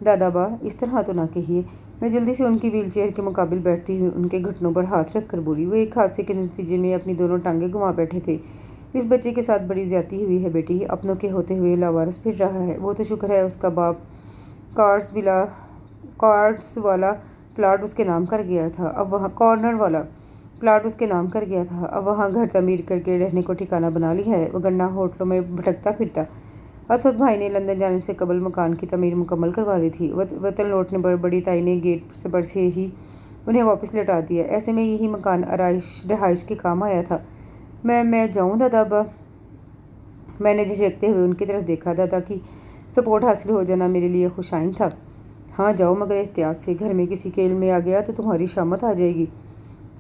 دادا ابا اس طرح تو نہ کہیے۔ میں جلدی سے ان کی ویل چیئر کے مقابل بیٹھتی ہوئی ان کے گھٹنوں پر ہاتھ رکھ کر بولی۔ وہ ایک حادثے کے نتیجے میں اپنی دونوں ٹانگیں گنوا بیٹھے تھے۔ اس بچے کے ساتھ بڑی زیادتی ہوئی ہے بیٹی، اپنوں کے ہوتے ہوئے لاوارث پھر رہا ہے۔ وہ تو شکر ہے اس کا باپ کارڈز والا پلاٹ اس کے نام کر گیا تھا، اب وہاں کارنر والا پلاٹ اس کے نام کر گیا تھا، اب وہاں گھر تعمیر کر کے رہنے کو ٹھکانہ بنا لیا ہے، وگرنہ ہوٹلوں میں بھٹکتا پھرتا۔ اسود بھائی نے لندن جانے سے قبل مکان کی تعمیر مکمل کروا لی تھی۔ وطن لوٹنے پر بڑی تائی نے گیٹ پر سے ہی انہیں واپس لوٹا دیا۔ ایسے میں یہی مکان رہائش کے کام آیا تھا۔ میں جاؤں دادا ابا؟ میں نے جھجکتے ہوئے ان کی طرف دیکھا۔ دادا کی سپورٹ حاصل ہو جانا میرے لیے خوش آئند تھا۔ ہاں جاؤ، مگر احتیاط سے، گھر میں کسی کے علم میں آ گیا تو تمہاری شامت آ جائے گی۔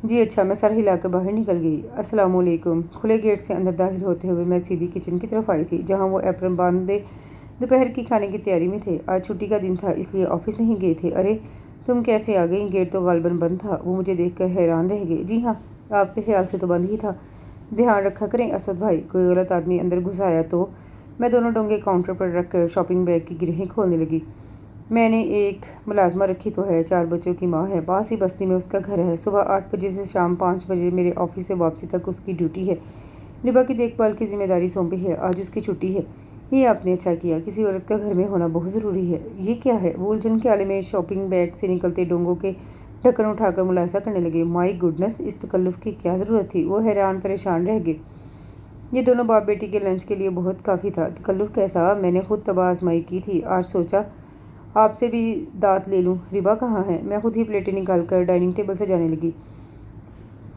جی اچھا۔ میں سر ہلا کر باہر نکل گئی۔ السلام علیکم۔ کھلے گیٹ سے اندر داخل ہوتے ہوئے میں سیدھی کچن کی طرف آئی تھی، جہاں وہ ایپرن باندھے دوپہر کی کھانے کی تیاری میں تھے۔ آج چھٹی کا دن تھا، اس لیے آفس نہیں گئے تھے۔ ارے تم کیسے آ گئیں؟ گیٹ تو غالباً بند تھا۔ وہ مجھے دیکھ کر حیران رہ گئے۔ جی ہاں، آپ کے خیال سے تو بند ہی تھا۔ دھیان رکھا کریں اسود بھائی، کوئی غلط آدمی اندر گھس آیا تو میں دونوں ڈونگے کاؤنٹر پر رکھ کر شاپنگ بیگ کی گرہیں کھولنے لگی۔ میں نے ایک ملازمہ رکھی تو ہے، 4 بچوں کی ماں ہے، پاس ہی بستی میں اس کا گھر ہے، صبح 8 بجے سے شام 5 بجے میرے آفس سے واپسی تک اس کی ڈیوٹی ہے۔ ربا کی دیکھ بھال کی ذمہ داری سونپی ہے، آج اس کی چھٹی ہے۔ یہ آپ نے اچھا کیا، کسی عورت کا گھر میں ہونا بہت ضروری ہے۔ یہ کیا ہے؟ وہ الجھن کے آلے میں شاپنگ بیگ سے نکلتے ڈونگوں کے ڈھکن اٹھا کر ملاحظہ کرنے لگے۔ مائی گڈنس، اس تکلف کی کیا ضرورت تھی؟ وہ حیران پریشان رہ گئے۔ یہ دونوں باپ بیٹی کے لنچ کے لیے بہت کافی تھا۔ تکلف کیسا؟ میں نے خود طبع آزمائی کی تھی، آج سوچا آپ سے بھی داد لے لوں۔ ربا کہاں ہے؟ میں خود ہی پلیٹیں نکال کر ڈائننگ ٹیبل سے جانے لگی۔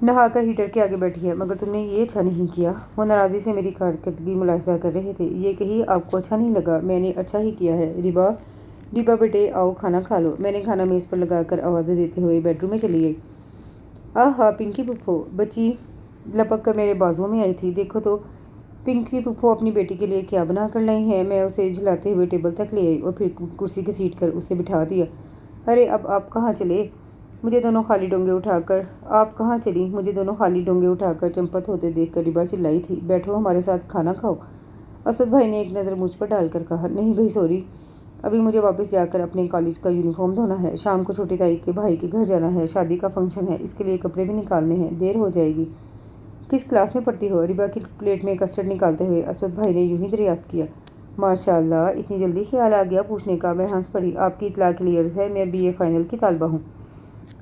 نہا کر ہیٹر کے آگے بیٹھی ہے، مگر تم نے یہ اچھا نہیں کیا۔ وہ ناراضی سے میری کارکردگی ملاحظہ کر رہے تھے۔ یہ کہی آپ کو اچھا نہیں لگا؟ میں نے اچھا ہی کیا ہے۔ ربا بیٹے آؤ کھانا کھا لو۔ میں نے کھانا میز پر لگا کر آوازیں دیتے ہوئے بیڈ روم میں چلی گئی۔ آہا پنکی پھپھو، بچی لپک کر میرے بازوؤں میں آئی تھی۔ دیکھو تو پنکی پھپھو اپنی بیٹی کے لیے کیا بنا کر لائی ہیں۔ میں اسے جھلاتے ہوئے ٹیبل تک لے آئی اور پھر کرسی کی سیٹ کر اسے بٹھا دیا۔ ارے اب آپ کہاں چلے؟ مجھے دونوں خالی ڈونگے اٹھا کر چمپت ہوتے دیکھ کر ربا چلائی تھی، بیٹھو ہمارے ساتھ کھانا کھاؤ۔ اسد بھائی نے ایک نظر مجھ پر ڈال کر کہا، نہیں بھائی سوری، ابھی مجھے واپس جا کر اپنے کالج کا یونیفارم دھونا ہے، شام کو چھوٹی تائی کے بھائی کے گھر جانا ہے، شادی کا فنکشن ہے، اس کے لیے کپڑے بھی نکالنے ہیں، دیر ہو جائے گی۔ کس کلاس میں پڑھتی ہو؟ ربا کی پلیٹ میں کسٹرڈ نکالتے ہوئے اسد بھائی نے یوں ہی دریافت کیا۔ ماشاء اللہ، اتنی جلدی خیال آ گیا پوچھنے کا؟ میں ہنس پڑی۔ آپ کی اطلاع کے لیے عرض ہے، میں BA فائنل کی طالبہ ہوں۔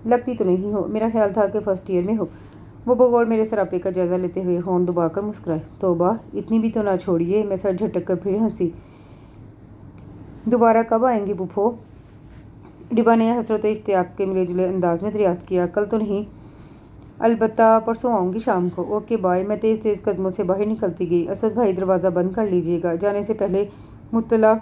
لگتی تو نہیں ہو، میرا خیال تھا کہ فرسٹ ایئر میں ہو۔ وہ بغور میرے سراپے کا جائزہ لیتے ہوئے ہونٹ دبا کر مسکرائے۔ توبہ، اتنی بھی تو نہ چھوڑیے۔ میں سر جھٹک کر پھر ہنسی۔ دوبارہ کب آئیں گی پھپھو؟ ربا نے حسرت و اشتیاق کے ملے جلے انداز میں دریافت کیا۔ کل تو نہیں، البتہ پرسوں آؤں گی شام کو۔ Okay bye. میں تیز تیز قدموں سے باہر نکلتی گئی۔ اسد بھائی دروازہ بند کر لیجیے گا، جانے سے پہلے مطلع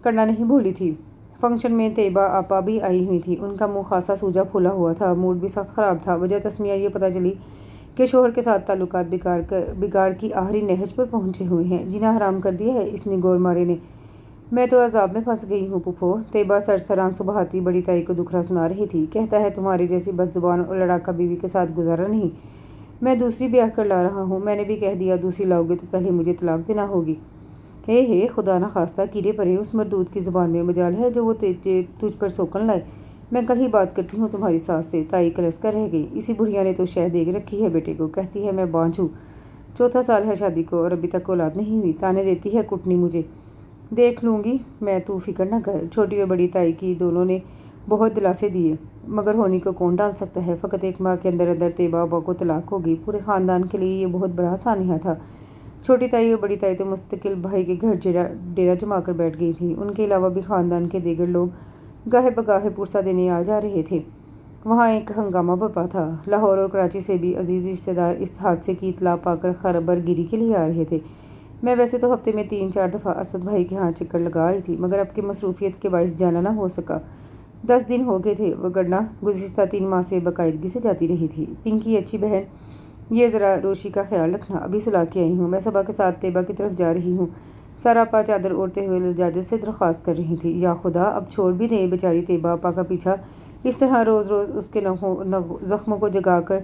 کرنا نہیں بھولی تھی۔ فنکشن میں طیبہ آپا بھی آئی ہوئی تھی، ان کا منہ خاصا سوجا پھولا ہوا تھا، موڈ بھی سخت خراب تھا۔ وجہ تسمیہ یہ پتہ چلی کہ شوہر کے ساتھ تعلقات بگاڑ کی آخری نہج پر پہنچے ہوئے ہیں۔ جینا حرام کر دیا ہے اس نگور مارے نے۔ میں تو عذاب میں پھنس گئی ہوں پھپھو۔ طیبہ سرسران سبہاتی بڑی تائی کو دکھڑا سنا رہی تھی۔ کہتا ہے تمہاری جیسی بد زبان اور لڑاکا بیوی کے ساتھ گزارا نہیں، میں دوسری بیاہ کر لا رہا ہوں۔ میں نے بھی کہہ دیا دوسری لاؤ گے تو پہلے مجھے طلاق دینا ہوگی۔ ہے خدا نخواستہ کیڑے پڑے اس مردود کی زبان میں، مجال ہے جو وہ تجھ پر سوکن لائے۔ میں کل ہی بات کرتی ہوں تمہاری ساس سے۔ تائی کلس کر رہ گئی۔ اسی بڑھیا نے تو شہ دیگ رکھی ہے بیٹے کو، کہتی ہے میں بانجھ ہوں، 4تھا سال ہے شادی کو اور ابھی تک اولاد نہیں ہوئی، تانے دیتی ہے کٹنی مجھے۔ دیکھ لوں گی میں، تو فکر نہ کر۔ چھوٹی اور بڑی تائی کی دونوں نے بہت دلاسے دیے، مگر ہونی کو کون ڈال سکتا ہے۔ فقط 1 ماہ کے اندر اندر طیبہ آپا کو طلاق ہوگی۔ پورے خاندان کے لیے یہ بہت بڑا سانحہ تھا۔ چھوٹی تائی اور بڑی تائی تو مستقل بھائی کے گھر ڈیرا جما کر بیٹھ گئی تھیں، ان کے علاوہ بھی خاندان کے دیگر لوگ گاہے بگاہے پرسہ دینے آ جا رہے تھے۔ وہاں ایک ہنگامہ برپا تھا۔ لاہور اور کراچی سے بھی عزیز رشتہ دار اس حادثے کی اطلاع پا کر خبر گیری کے لیے آ رہے تھے۔ میں ویسے تو ہفتے میں 3-4 دفعہ اسد بھائی کے ہاں چکر لگا آئی تھی، مگر اب کی مصروفیت کے باعث جانا نہ ہو سکا۔ 10 دن ہو گئے تھے، وگرنہ گزشتہ 3 ماہ سے باقاعدگی سے جاتی رہی تھی۔ پنکی اچھی بہن، یہ ذرا روشی کا خیال رکھنا، ابھی سلا کے آئی ہوں۔ میں صبا کے ساتھ طیبہ کی طرف جا رہی ہوں۔ سراپا چادر اوڑھتے ہوئے لجاجت سے درخواست کر رہی تھی، یا خدا اب چھوڑ بھی دیں بیچاری طیبہ آپا کا پیچھا، اس طرح روز روز اس کے زخموں کو جگا کر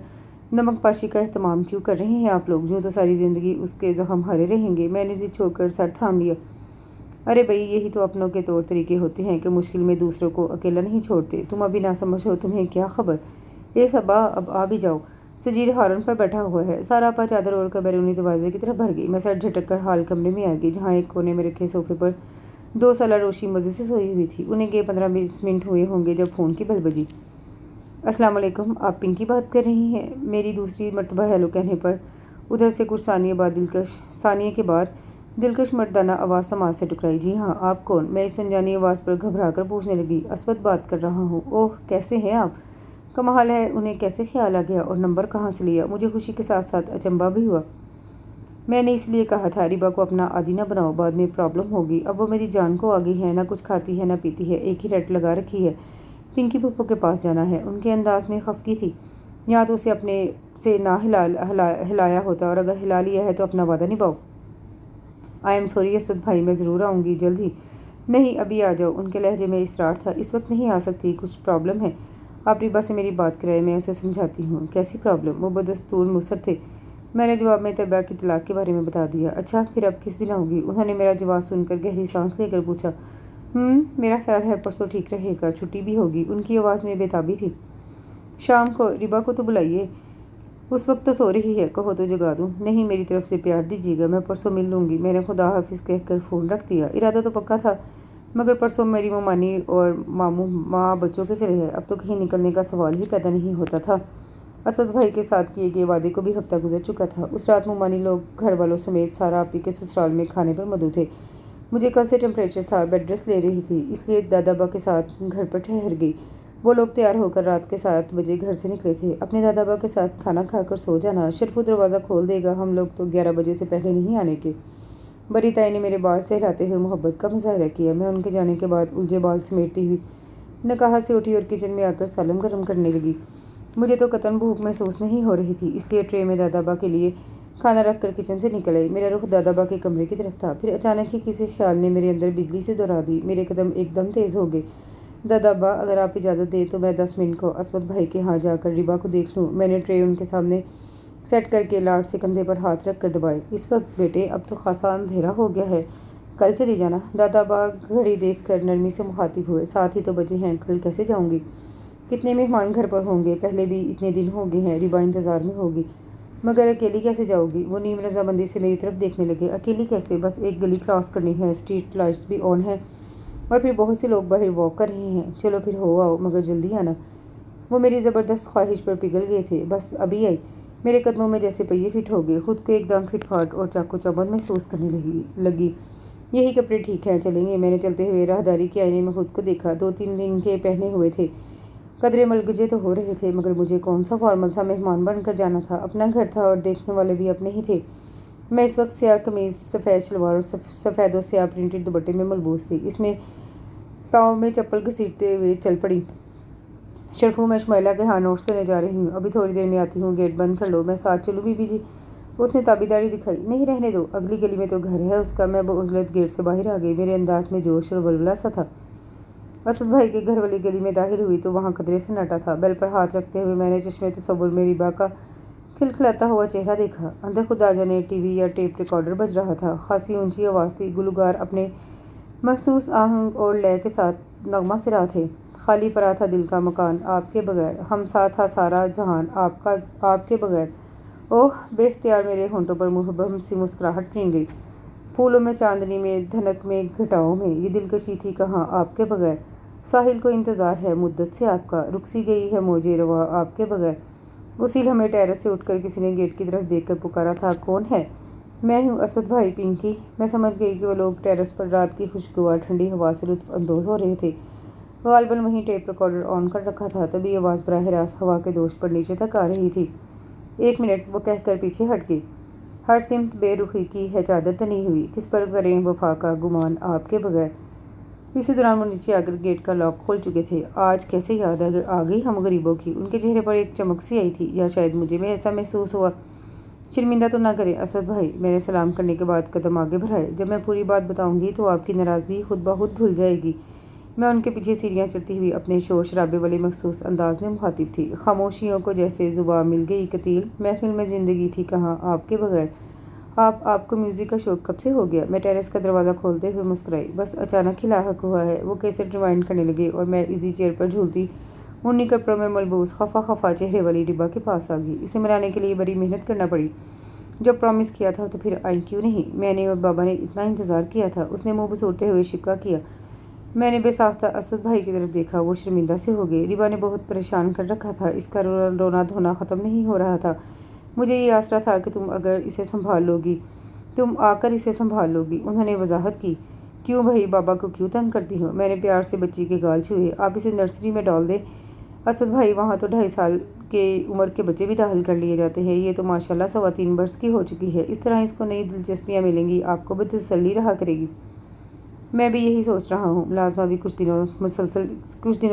نمک پاشی کا اہتمام کیوں کر رہے ہیں آپ لوگ؟ یوں تو ساری زندگی اس کے زخم ہرے رہیں گے۔ میں نے ضد چھوڑ کر سر تھام لیا۔ ارے بھئی، یہی تو اپنوں کے طور طریقے ہوتے ہیں کہ مشکل میں دوسروں کو اکیلا نہیں چھوڑتے۔ تم ابھی نہ سمجھ ہو، تمہیں کیا خبر؟ اے صبا، اب آ بھی جاؤ۔ سجیر ہارن پر بیٹھا ہوا ہے۔ سراپا چادر اوڑھ کر بیرونی دروازے کی طرف بھر گئی۔ میں سر جھٹک کر ہال کمرے میں آ گئی، جہاں ایک کونے میں رکھے صوفے پر 2 سالہ روشی مزے سے سوئی ہوئی تھی۔ انہیں گئے 15-20 منٹ ہوئے ہوں گے جب فون کی بیل بجی۔ السلام علیکم، آپ پنکی بات کر رہی ہیں؟ میری دوسری مرتبہ ہیلو کہنے پر ادھر سے کچھ ثانیے کے بعد دلکش مردانہ آواز سماعت سے ٹکرائی۔ جی ہاں، آپ کون؟ میں اس انجانی آواز پر گھبرا کر پوچھنے لگی۔ اسود بات کر رہا ہوں۔ اوہ، کیسے ہیں آپ؟ کمال ہے، انہیں کیسے خیال آ گیا اور نمبر کہاں سے لیا؟ مجھے خوشی کے ساتھ ساتھ اچنبھا بھی ہوا۔ میں نے اس لیے کہا تھا ربا کو اپنا عادی نہ بناؤ، بعد میں پرابلم ہوگی۔ اب وہ میری جان کو آ گئی ہے، نہ کچھ کھاتی ہے نہ پیتی ہے، ایک ہی رٹ لگا رکھی ہے، پنکی پھپھو کے پاس جانا ہے۔ ان کے انداز میں خفگی تھی۔ یا تو اسے اپنے سے نہ ہلایا ہوتا، اور اگر ہلا لیا ہے تو اپنا وعدہ نبھاؤ۔ آئی ایم سوری اسود بھائی، میں ضرور آؤں گی جلد ہی۔ نہیں، ابھی آ جاؤ۔ ان کے لہجے میں اصرار تھا۔ اس وقت نہیں آ سکتی، کچھ پرابلم ہے۔ آپ ربا سے میری بات کرائیں، میں اسے سمجھاتی ہوں۔ کیسی پرابلم؟ وہ بدستور مصر تھے۔ میں نے جواب میں طیبہ کی طلاق کے بارے میں بتا دیا۔ اچھا پھر اب کس دن آؤگی؟ انہوں نے میرا جواب سن کر گہری سانس لے کر پوچھا۔ میرا خیال ہے پرسوں ٹھیک رہے گا، چھٹی بھی ہوگی۔ ان کی آواز میں بےتابی تھی۔ شام کو ربا کو تو بلائیے، اس وقت تو سو رہی ہے، کہو تو جگا دوں۔ نہیں، میری طرف سے پیار دیجیے گا، میں پرسوں مل لوں گی۔ میں نے خدا حافظ کہہ کر فون رکھ دیا۔ ارادہ تو پکا تھا، مگر پرسوں میری ممانی اور ماموں ماں بچوں کے چلے گئے، اب تو کہیں نکلنے کا سوال ہی پیدا نہیں ہوتا تھا۔ اسد بھائی کے ساتھ کیے گئے وعدے کو بھی ہفتہ گزر چکا تھا۔ اس رات ممانی لوگ گھر والوں سمیت سارا آپی کے سسرال میں کھانے پر مدعو تھے۔ مجھے کل سے ٹمپریچر تھا، بیڈ ریسٹ لے رہی تھی، اس لیے دادا با کے ساتھ گھر پر ٹھہر گئی۔ وہ لوگ تیار ہو کر رات کے 7 بجے گھر سے نکلے تھے۔ اپنے دادا با کے ساتھ کھانا کھا کر سو جانا، شرفو دروازہ کھول دے گا، ہم لوگ تو 11 بجے سے پہلے نہیں آنے کے۔ بڑی تائی نے میرے بال سہلاتے ہوئے محبت کا مظاہرہ کیا۔ میں ان کے جانے کے بعد الجھے بال سمیٹتی ہوئی نکاح سے اٹھی اور کچن میں آ کر سالن گرم کرنے لگی۔ مجھے تو قطعاً بھوک محسوس نہیں ہو رہی تھی، اس لیے ٹرے میں دادا با کے لیے کھانا رکھ کر کچن سے نکل آئی۔ میرا رخ دادا با کے کمرے کی طرف تھا، پھر اچانک ہی کسی خیال نے میرے اندر بجلی سے دوڑا دی۔ میرے قدم ایک دم تیز ہو گئے۔ دادا با، اگر آپ اجازت دیں تو میں 10 منٹ کو اسود بھائی کے ہاں جا کر ربا کو دیکھ لوں۔ میں نے ٹرے ان کے سامنے سیٹ کر کے لاڈ سے کندھے پر ہاتھ رکھ کر دبائے۔ اس وقت بیٹے، اب تو خاصا اندھیرا ہو گیا ہے، کل چلی جانا۔ دادا با گھڑی دیکھ کر نرمی سے مخاطب ہوئے۔ 7 ہی تو بجے ہیں، کل کیسے جاؤں گی؟ کتنے مہمان گھر پر ہوں گے، پہلے بھی اتنے دن ہو گئے ہیں، ربا انتظار میں ہوگی۔ مگر اکیلی کیسے جاؤ گی؟ وہ نیم رضامندی سے میری طرف دیکھنے لگے۔ اکیلی کیسے؟ بس ایک گلی کراس کرنی ہے، اسٹریٹ لائٹس بھی آن ہیں اور پھر بہت سے لوگ باہر واک کر رہے ہیں۔ چلو پھر ہو آؤ، مگر جلدی آنا۔ وہ میری زبردست خواہش پر پگھل گئے تھے۔ بس ابھی آئی۔ میرے قدموں میں جیسے پہیے فٹ ہو گئے، خود کو ایک دم فٹ فاٹ اور چاقو چوبند محسوس کرنے لگی۔ یہی کپڑے ٹھیک ہیں، چلیں گے۔ میں نے چلتے ہوئے راہداری کے آئینے میں خود کو دیکھا، 2-3 دن کے پہنے ہوئے تھے، قدرے ملگجے تو ہو رہے تھے، مگر مجھے کون سا فارمل سا مہمان بن کر جانا تھا؟ اپنا گھر تھا اور دیکھنے والے بھی اپنے ہی تھے۔ میں اس وقت سیاہ قمیض، سفید شلوار اور سفید و سیاہ پرنٹڈ دوپٹے میں ملبوس تھی۔ اس میں پاؤں میں چپل گھسیٹتے ہوئے چل پڑی۔ شرفو، میں شمیلہ کے ہاں نوٹس لینے جا رہی ہوں، ابھی تھوڑی دیر میں آتی ہوں، گیٹ بند کر لو۔ میں ساتھ چلوں بی بی جی؟ اس نے تابیداری دکھائی۔ نہیں، رہنے دو، اگلی گلی میں تو گھر ہے اس کا۔ میں بعجلت گیٹ سے باہر آ گئی، میرے انداز میں جوش اور ولولہ سا تھا۔ اسد بھائی کے گھر والی گلی میں داخل ہوئی تو وہاں قدرے سناٹا تھا۔ بیل پر ہاتھ رکھتے ہوئے میں نے چشمے تصور میں ربا کا کھلکھلاتا ہوا چہرہ دیکھا۔ اندر خدا جانے ٹی وی یا ٹیپ ریکارڈر بج رہا تھا، خاصی اونچی آواز تھی، گلوکار اپنے مخصوص آہنگ اور لے کے ساتھ نغمہ سرا تھے۔ خالی پڑا تھا دل کا مکان آپ کے بغیر، ہم سا تھا سارا جہان آپ کے بغیر۔ اوہ! بے اختیار میرے ہونٹوں پر مبہم سی مسکراہٹ رن گئی، پھولوں میں، چاندنی میں، دھنک میں، گھٹاؤں میں، یہ دلکشی تھی کہاں آپ کے بغیر۔ ساحل کو انتظار ہے مدت سے آپ کا، رک سی گئی ہے موجیں رواں آپ کے بغیر۔ اسی لمحے ٹیرس سے اٹھ کر کسی نے گیٹ کی طرف دیکھ کر پکارا تھا، کون ہے؟ میں ہوں، اسود بھائی، پنکی۔ میں سمجھ گئی کہ وہ لوگ ٹیرس پر رات کی خوشگوار ٹھنڈی ہوا سے لطف اندوز ہو رہے تھے۔ غالباً وہیں ٹیپ ریکارڈر آن کر رکھا تھا، تبھی آواز براہ راست ہوا کے دوش پر نیچے تک آ رہی تھی۔ 1 منٹ، وہ کہہ کر پیچھے ہٹ گئی۔ ہر سمت بے رخی کی ہے چادر تنی ہوئی، کس پر کریں وفا کا گمان آپ کے بغیر۔ اسی دوران وہ نیچے آ کر گیٹ کا لاک کھول چکے تھے۔ آج کیسے یاد آ گئی ہم غریبوں کی؟ ان کے چہرے پر ایک چمک سی آئی تھی، یا شاید مجھے میں ایسا محسوس ہوا۔ شرمندہ تو نہ کریں اسود بھائی، میں نے سلام کرنے کے بعد قدم آگے بڑھائے۔ جب میں پوری بات بتاؤں گی تو آپ کی ناراضگی خود بخود دھل جائے گی۔ میں ان کے پیچھے سیڑھیاں چڑھتی ہوئی اپنے شور شرابے والے مخصوص انداز میں مخاطب تھی۔ خاموشیوں کو جیسے زبان مل گئی قتیل، محفل میں زندگی تھی کہاں آپ کے بغیر۔ آپ کو میوزک کا شوق کب سے ہو گیا؟ میں ٹیرس کا دروازہ کھولتے ہوئے مسکرائی۔ بس اچانک ہی لاحق ہوا ہے۔ وہ کیسٹ ریوائنڈ کرنے لگے اور میں ایزی چیئر پر جھولتی اونی کپڑوں میں ملبوس خفا چہرے والی ربا کے پاس آ گئی۔ اسے منانے کے لیے بڑی محنت کرنا پڑی۔ جب پرامس کیا تھا تو پھر آئی کیوں نہیں؟ میں نے اور بابا نے اتنا انتظار کیا تھا۔ اس نے منہ بسوڑتے ہوئے شکوہ کیا۔ میں نے بے ساختہ اسد بھائی کی طرف دیکھا، وہ شرمندہ سے ہو گئے۔ ربا نے بہت پریشان کر رکھا تھا، اس کا رونا دھونا ختم نہیں ہو رہا تھا۔ مجھے یہ آسرا تھا کہ تم آ کر اسے سنبھال لو گی۔ انہوں نے وضاحت کی۔ کیوں بھائی، بابا کو کیوں تنگ کرتی ہو؟ میں نے پیار سے بچی کے گال چھوئے۔ آپ اسے نرسری میں ڈال دیں اسد بھائی، وہاں تو 2.5 سال کے عمر کے بچے بھی داخل کر لیے جاتے ہیں۔ یہ تو ماشاءاللہ 3.25 برس کی ہو چکی ہے، اس طرح اس کو نئی دلچسپیاں ملیں گی، آپ کو بھی تسلی رہا کرے گی۔ میں بھی یہی سوچ رہا ہوں۔ لازمہ بھی کچھ دنوں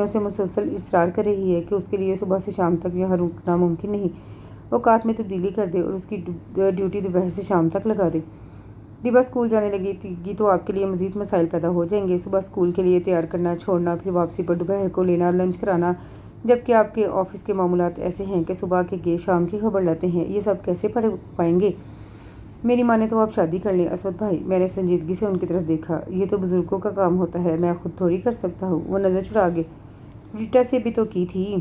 سے مسلسل اصرار کر رہی ہے کہ اس کے لیے صبح سے شام تک یہاں رکنا ممکن نہیں، اوقات میں تبدیلی کر دے اور اس کی ڈیوٹی دوپہر سے شام تک لگا دے۔ ربا اسکول جانے لگے گی تو آپ کے لیے مزید مسائل پیدا ہو جائیں گے۔ صبح اسکول کے لیے تیار کرنا، چھوڑنا، پھر واپسی پر دوپہر کو لینا اور لنچ کرانا، جبکہ آپ کے آفس کے معمولات ایسے ہیں کہ صبح کے شام کی خبر لاتے ہیں، یہ سب کیسے پڑھ پائیں گے؟ میری ماں نے تو آپ شادی کر لیں اسود بھائی۔ میں نے سنجیدگی سے ان کی طرف دیکھا۔ یہ تو بزرگوں کا کام ہوتا ہے، میں خود تھوڑی کر سکتا ہوں۔ وہ نظر چرا گئے۔ ریٹا سے بھی تو کی تھی۔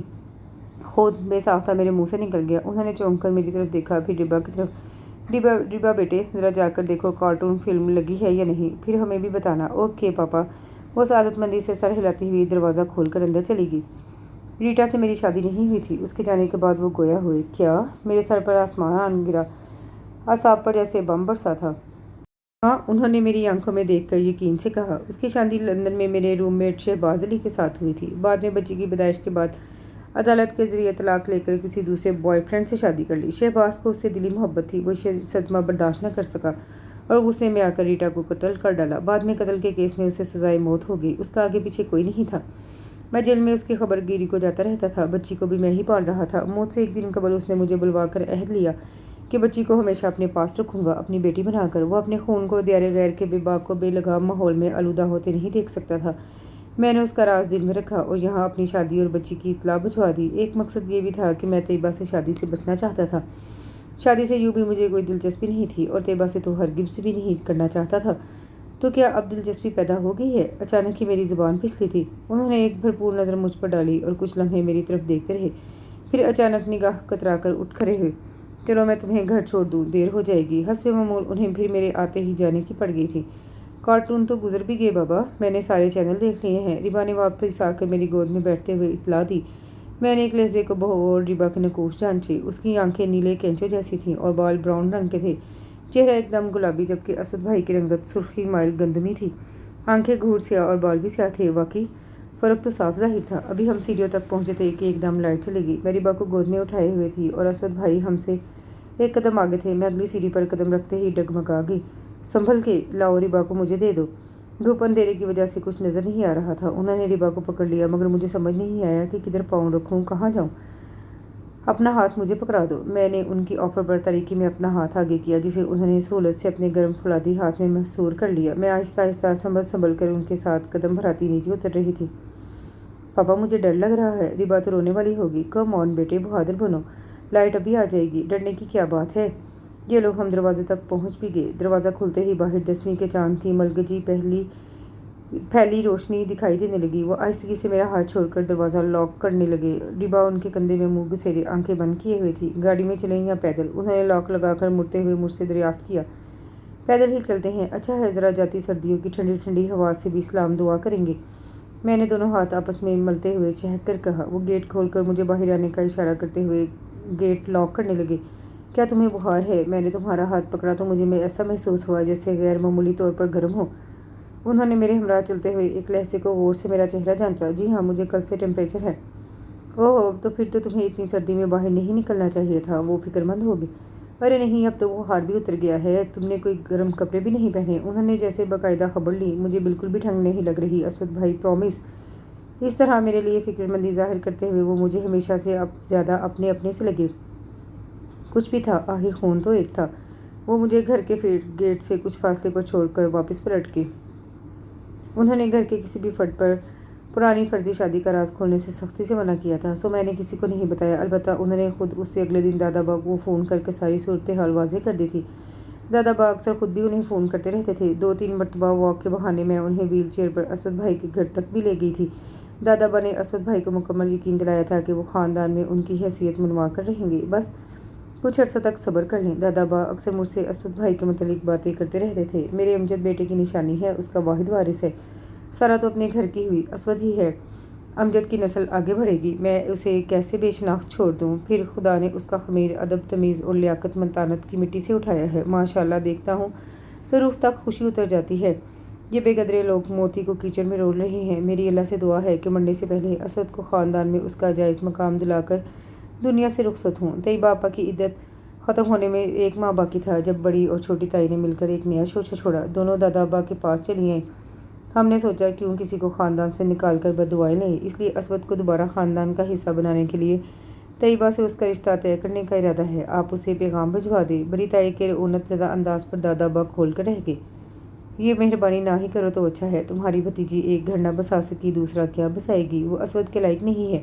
خود بے ساختہ میرے منہ سے نکل گیا۔ انہوں نے چونک کر میری طرف دیکھا، پھر ڈبا کی طرف۔ ڈبا بیٹے، ذرا جا کر دیکھو کارٹون فلم لگی ہے یا نہیں، پھر ہمیں بھی بتانا۔ اوکے پاپا۔ وہ سعادت مندی سے سر ہلاتی ہوئی دروازہ کھول کر اندر چلی گئی۔ ریٹا سے میری شادی نہیں ہوئی تھی۔ اس کے جانے کے بعد وہ گویا ہوئے۔ کیا؟ میرے سر پر آسمان آن گرا، اعصاب پر جیسے بم برسا تھا۔ ہاں، انہوں نے میری آنکھوں میں دیکھ کر یقین سے کہا۔ اس کی شادی لندن میں میرے روم میٹ شہباز علی کے ساتھ ہوئی تھی۔ بعد میں بچی کی پیدائش کے بعد عدالت کے ذریعے طلاق لے کر کسی دوسرے بوائے فرینڈ سے شادی کر لی۔ شہباز کو اس سے دلی محبت تھی۔ وہ صدمہ برداشت نہ کر سکا اور غصے میں آ کر ریٹا کو قتل کر ڈالا۔ بعد میں قتل کے کیس میں اسے سزائے موت ہو گئی۔ اس کا آگے پیچھے کوئی نہیں تھا۔ میں جیل میں اس کی خبر گیری کو جاتا رہتا تھا۔ بچی کو بھی میں ہی پال رہا تھا۔ موت سے ایک دن قبل اس نے مجھے بلوا کر عہد لیا کہ بچی کو ہمیشہ اپنے پاس رکھوں گا، اپنی بیٹی بنا کر۔ وہ اپنے خون کو دیار غیر کے بے باک و بے لگام ماحول میں آلودہ ہوتے نہیں دیکھ سکتا تھا۔ میں نے اس کا راز دل میں رکھا اور یہاں اپنی شادی اور بچی کی اطلاع بھجوا دی۔ ایک مقصد یہ بھی تھا کہ میں طیبہ سے شادی سے بچنا چاہتا تھا۔ شادی سے یوں بھی مجھے کوئی دلچسپی نہیں تھی اور طیبہ سے تو ہرگز بھی نہیں کرنا چاہتا تھا۔ تو کیا اب دلچسپی پیدا ہو گئی ہے؟ اچانک ہی میری زبان پھسلی تھی۔ انہوں نے ایک بھرپور نظر مجھ پر ڈالی اور کچھ لمحے میری طرف دیکھتے رہے، پھر اچانک نگاہ کترا کر اٹھ کھڑے ہوئے۔ چلو میں تمہیں گھر چھوڑ دوں، دیر ہو جائے گی۔ حسب معمول انہیں پھر میرے آتے ہی جانے کی پڑ گئی تھی۔ کارٹون تو گزر بھی گئے بابا، میں نے سارے چینل دیکھ لیے ہیں۔ ربا نے واپس آ کر میری گود میں بیٹھتے ہوئے اطلاع دی۔ میں نے ایک لہجے کو بغور ربا کے نقوش جانچے۔ اس کی آنکھیں نیلے کینچوں جیسی تھیں اور بال براؤن رنگ کے تھے۔ چہرہ ایک دم گلابی، جبکہ اسود بھائی کی رنگت سرخی مائل گندمی تھی۔ آنکھیں گھور سیاہ اور بال بھی سیاہ تھے۔ واقعی فرق تو صاف ظاہر تھا۔ ابھی ہم سیڑھیوں تک پہنچے تھے کہ ایک دم لائٹ چلی گئی۔ میں ربا کو گود میں اٹھائے ہوئے تھی اور اسود بھائی ہم سے ایک قدم آگے تھے۔ میں اگلی سیڑھی پر قدم رکھتے ہی ڈگمگا گئی۔ سنبھل کے لاؤ، ربا کو مجھے دے دو۔ دھوپ اندھیرے کی وجہ سے کچھ نظر نہیں آ رہا تھا۔ انہوں نے ربا کو پکڑ لیا، مگر مجھے سمجھ نہیں آیا کہ کدھر پاؤں رکھوں، کہاں جاؤں۔ اپنا ہاتھ مجھے پکڑا دو۔ میں نے ان کی آفر پر طریقے میں اپنا ہاتھ آگے کیا، جسے انہوں نے سہولت سے اپنے گرم فولادی ہاتھ میں محصور کر لیا۔ میں آہستہ آہستہ سنبھل کر ان کے ساتھ قدم بھراتی نیچے اتر رہی تھی۔ پاپا مجھے ڈر لگ رہا ہے، ربا تو رونے والی ہوگی۔ کم آن بیٹے، بہادر بنو، لائٹ ابھی آ جائے گی، ڈرنے کی کیا بات ہے۔ یہ لوگ ہم دروازے تک پہنچ بھی گئے۔ دروازہ کھلتے ہی باہر 10ویں کے چاند کی ملگجی پھیلی روشنی دکھائی دینے لگی۔ وہ آہستگی سے میرا ہاتھ چھوڑ کر دروازہ لاک کرنے لگے۔ ربا ان کے کندھے میں منہ گسیرے آنکھیں بند کیے ہوئے تھی۔ گاڑی میں چلیں یا پیدل؟ انہوں نے لاک لگا کر مڑتے ہوئے مجھ سے دریافت کیا۔ پیدل ہی چلتے ہیں، اچھا ہے، ذرا جاتی سردیوں کی ٹھنڈی ٹھنڈی ہوا سے بھی سلام دعا کریں گے۔ میں نے دونوں ہاتھ آپس میں ملتے ہوئے چہک کر کہا۔ وہ گیٹ کھول کر مجھے باہر آنے کا اشارہ کرتے ہوئے گیٹ لاک کرنے لگے۔ کیا تمہیں بخار ہے؟ میں نے تمہارا ہاتھ پکڑا تو مجھے ایسا محسوس ہوا جیسے غیر معمولی طور پر گرم ہو۔ انہوں نے میرے ہمراہ چلتے ہوئے ایک لہجے کو غور سے میرا چہرہ جانچا۔ جی ہاں، مجھے کل سے ٹمپریچر ہے۔ اوہ، تو پھر تو تمہیں اتنی سردی میں باہر نہیں نکلنا چاہیے تھا۔ وہ فکر مند ہوگی۔ ارے نہیں، اب تو بخار بھی اتر گیا ہے۔ تم نے کوئی گرم کپڑے بھی نہیں پہنے؟ انہوں نے جیسے باقاعدہ خبر لی۔ مجھے بالکل بھی ٹھنڈ نہیں لگ رہی اسود بھائی، پرومس۔ اس طرح میرے لیے فکر مندی ظاہر کرتے ہوئے وہ مجھے ہمیشہ سے اب زیادہ اپنے سے لگے۔ کچھ بھی تھا، آخر خون تو ایک تھا۔ وہ مجھے گھر کے گیٹ سے کچھ فاصلے پر چھوڑ کر واپس پلٹ گئے۔ انہوں نے گھر کے کسی بھی فرد پر پرانی فرضی شادی کا راز کھولنے سے سختی سے منع کیا تھا، سو میں نے کسی کو نہیں بتایا۔ البتہ انہوں نے خود اس سے اگلے دن دادا با کو فون کر کے ساری صورتحال واضح کر دی تھی۔ دادا با اکثر خود بھی انہیں فون کرتے رہتے تھے۔ 2-3 مرتبہ واک کے بہانے میں انہیں ویل چیئر پر اسود بھائی کے گھر تک بھی لے گئی تھی۔ دادا با نے اسود بھائی کو مکمل یقین دلایا تھا کہ وہ خاندان میں ان کی حیثیت منوا کر رہیں گے، بس کچھ عرصہ تک صبر کر لیں۔ دادا با اکثر مجھ سے اسود بھائی کے متعلق باتیں کرتے رہتے تھے۔ میرے امجد بیٹے کی نشانی ہے، اس کا واحد وارث ہے۔ سارا تو اپنے گھر کی ہوئی، اسود ہی ہے۔ امجد کی نسل آگے بڑھے گی، میں اسے کیسے بے شناخت چھوڑ دوں؟ پھر خدا نے اس کا خمیر ادب، تمیز اور لیاقت متانت کی مٹی سے اٹھایا ہے۔ ماشاءاللہ دیکھتا ہوں تو روح تک خوشی اتر جاتی ہے۔ یہ بے قدرے لوگ موتی کو کیچڑ میں رول رہے ہیں۔ میری اللہ سے دعا ہے کہ مرنے سے پہلے اسود کو خاندان میں اس کا جائز مقام دلا کر دنیا سے رخصت ہوں۔ طیبہ آپا کی عدت ختم ہونے میں 1 ماہ باقی تھا جب بڑی اور چھوٹی تائی نے مل کر ایک نیا شوشہ چھوڑا۔ دونوں دادا ابا کے پاس چلی آئیں۔ ہم نے سوچا کیوں کسی کو خاندان سے نکال کر بددعائیں لیں، اس لیے اسود کو دوبارہ خاندان کا حصہ بنانے کے لیے طیبہ سے اس کا رشتہ طے کرنے کا ارادہ ہے۔ آپ اسے پیغام بھجوا دیں۔ بڑی تائی کے رعونت زدہ انداز پر دادا ابا کھول کر رہ گئے۔ یہ مہربانی نہ ہی کرو تو اچھا ہے۔ تمہاری بھتیجی ایک گھر نہ بسا سکی، دوسرا کیا بسائے گی؟ وہ اسود کے لائق نہیں ہے۔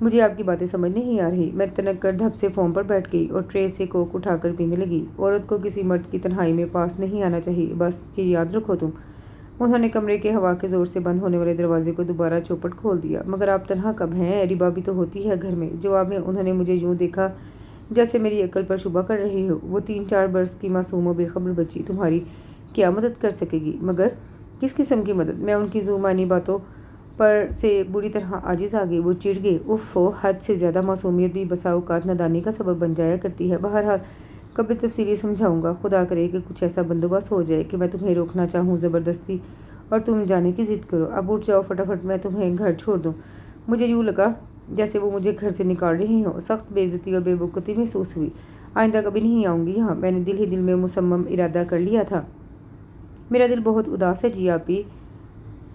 مجھے آپ کی باتیں سمجھ نہیں آ رہی۔ میں تنک کر دھپ سے فون پر بیٹھ گئی اور ٹرے سے کوک اٹھا کر پینے لگی۔ عورت کو کسی مرد کی تنہائی میں پاس نہیں آنا چاہیے، بس یہ یاد رکھو تم۔ انہوں نے کمرے کے ہوا کے زور سے بند ہونے والے دروازے کو دوبارہ چوپٹ کھول دیا۔ مگر آپ تنہا کب ہیں؟ ربا بھی تو ہوتی ہے گھر میں۔ جواب میں انہوں نے مجھے یوں دیکھا جیسے میری عقل پر شبہ کر رہی ہو۔ وہ 3-4 برس کی معصوم و بے خبر بچی تمہاری کیا مدد کر سکے گی؟ مگر کس قسم کی مدد؟ میں ان کی ذو معنی باتوں پر سے بری طرح عاجز آ گئی۔ وہ چڑ گئے۔ اف حد سے زیادہ معصومیت بھی بسا اوقات نادانی کا سبب بن جایا کرتی ہے۔ بہرحال کبھی تفصیلی سمجھاؤں گا۔ خدا کرے کہ کچھ ایسا بندوبست ہو جائے کہ میں تمہیں روکنا چاہوں زبردستی اور تم جانے کی ضد کرو۔ اب اٹھ جاؤ فٹافٹ، میں تمہیں گھر چھوڑ دوں۔ مجھے یوں لگا جیسے وہ مجھے گھر سے نکال رہی ہوں۔ سخت بے عزتی اور بے وقوفی محسوس ہوئی۔ آئندہ کبھی نہیں آؤں گی یہاں، میں نے دل ہی دل میں مصمم ارادہ کر لیا تھا۔ میرا دل بہت اداس ہے جی آپی۔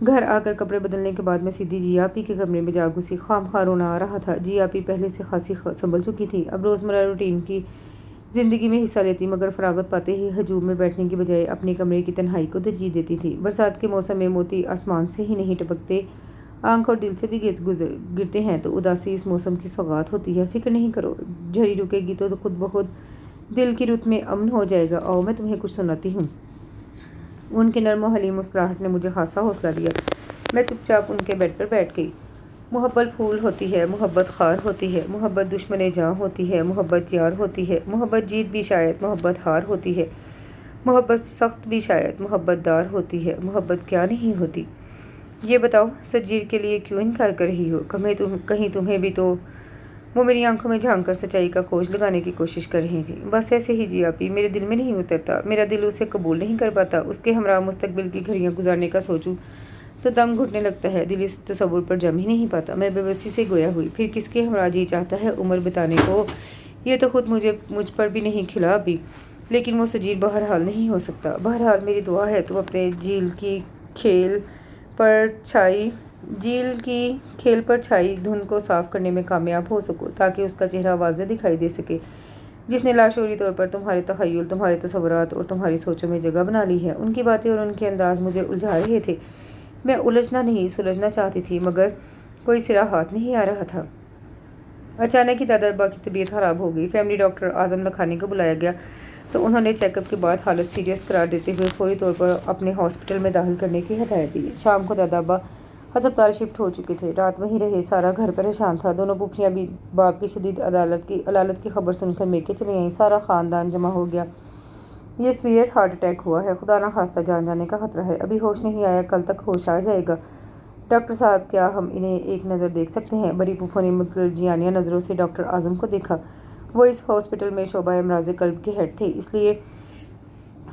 گھر آ کر کپڑے بدلنے کے بعد میں سیدھی جی آپی کے کمرے میں جا گھسی۔ خواہ رونا آ رہا تھا۔ جی آپی پہلے سے خاصی سنبھل چکی تھی، اب روزمرہ روٹین کی زندگی میں حصہ لیتی، مگر فراغت پاتے ہی ہجوم میں بیٹھنے کی بجائے اپنے کمرے کی تنہائی کو ترجیح دیتی تھی۔ برسات کے موسم میں موتی آسمان سے ہی نہیں ٹپکتے، آنکھ اور دل سے بھی گرتے ہیں تو اداسی اس موسم کی سوغات ہوتی ہے۔ فکر نہیں کرو، جھڑی رکے گی تو خود بخود دل کی رت میں امن ہو جائے گا۔ آؤ میں تمہیں کچھ سناتی ہوں۔ ان کی نرم و حلیم مسکراہٹ نے مجھے خاصا حوصلہ دیا۔ میں چپ چاپ ان کے بیڈ پر بیٹھ گئی۔ محبت پھول ہوتی ہے، محبت خار ہوتی ہے، محبت دشمن جاں ہوتی ہے، محبت یار ہوتی ہے، محبت جیت بھی شاید، محبت ہار ہوتی ہے، محبت سخت بھی شاید، محبت دار ہوتی ہے، محبت کیا نہیں ہوتی؟ یہ بتاؤ سجیر کے لیے کیوں انکار کر رہی ہو؟ کہیں تمہیں بھی تو؟ وہ میری آنکھوں میں جھانک کر سچائی کا کھوج لگانے کی کوشش کر رہی تھی۔ بس ایسے ہی جی آپی، میرے دل میں نہیں اترتا، میرا دل اسے قبول نہیں کر پاتا۔ اس کے ہمراہ مستقبل کی گھڑیاں گزارنے کا سوچوں تو دم گھٹنے لگتا ہے، دل اس تصور پر جم ہی نہیں پاتا۔ میں بے بسی سے گویا ہوئی۔ پھر کس کے ہمراہ جی چاہتا ہے عمر بتانے کو؟ یہ تو خود مجھ پر بھی نہیں کھلا ابھی، لیکن وہ سجیر بہرحال نہیں ہو سکتا۔ بہرحال میری دعا ہے تم اپنے جھیل کی کھیل پر چھائی دھند کو صاف کرنے میں کامیاب ہو سکو، تاکہ اس کا چہرہ واضح دکھائی دے سکے جس نے لاشعوری طور پر تمہارے تخیل، تمہارے تصورات اور تمہاری سوچوں میں جگہ بنا لی ہے۔ ان کی باتیں اور ان کے انداز مجھے الجھا رہے تھے۔ میں الجھنا نہیں سلجھنا چاہتی تھی، مگر کوئی سرا ہاتھ نہیں آ رہا تھا۔ اچانک ہی دادا ابا کی طبیعت خراب ہو گئی۔ فیملی ڈاکٹر اعظم لکھانی کو بلایا گیا تو انہوں نے چیک اپ کے بعد حالت سیریس قرار دیتے ہوئے فوری طور پر اپنے ہاسپٹل میں داخل کرنے کی ہدایت دی۔ شام کو دادا ابا ہسپتال شفٹ ہو چکے تھے، رات وہیں رہے۔ سارا گھر پریشان تھا۔ دونوں پھوپھیاں بھی باپ کی شدید علالت کی خبر سن کر میکے چلی آئیں۔ سارا خاندان جمع ہو گیا۔ یہ سیویئر ہارٹ اٹیک ہوا ہے، خدا نہ خواستہ جان جانے کا خطرہ ہے، ابھی ہوش نہیں آیا، کل تک ہوش آ جائے گا۔ ڈاکٹر صاحب کیا ہم انہیں ایک نظر دیکھ سکتے ہیں؟ بڑی پھوپھو نے متلجیانہ نظروں سے ڈاکٹر اعظم کو دیکھا۔ وہ اس ہاسپٹل میں شعبہ امراض قلب کے ہیڈ تھے، اس لیے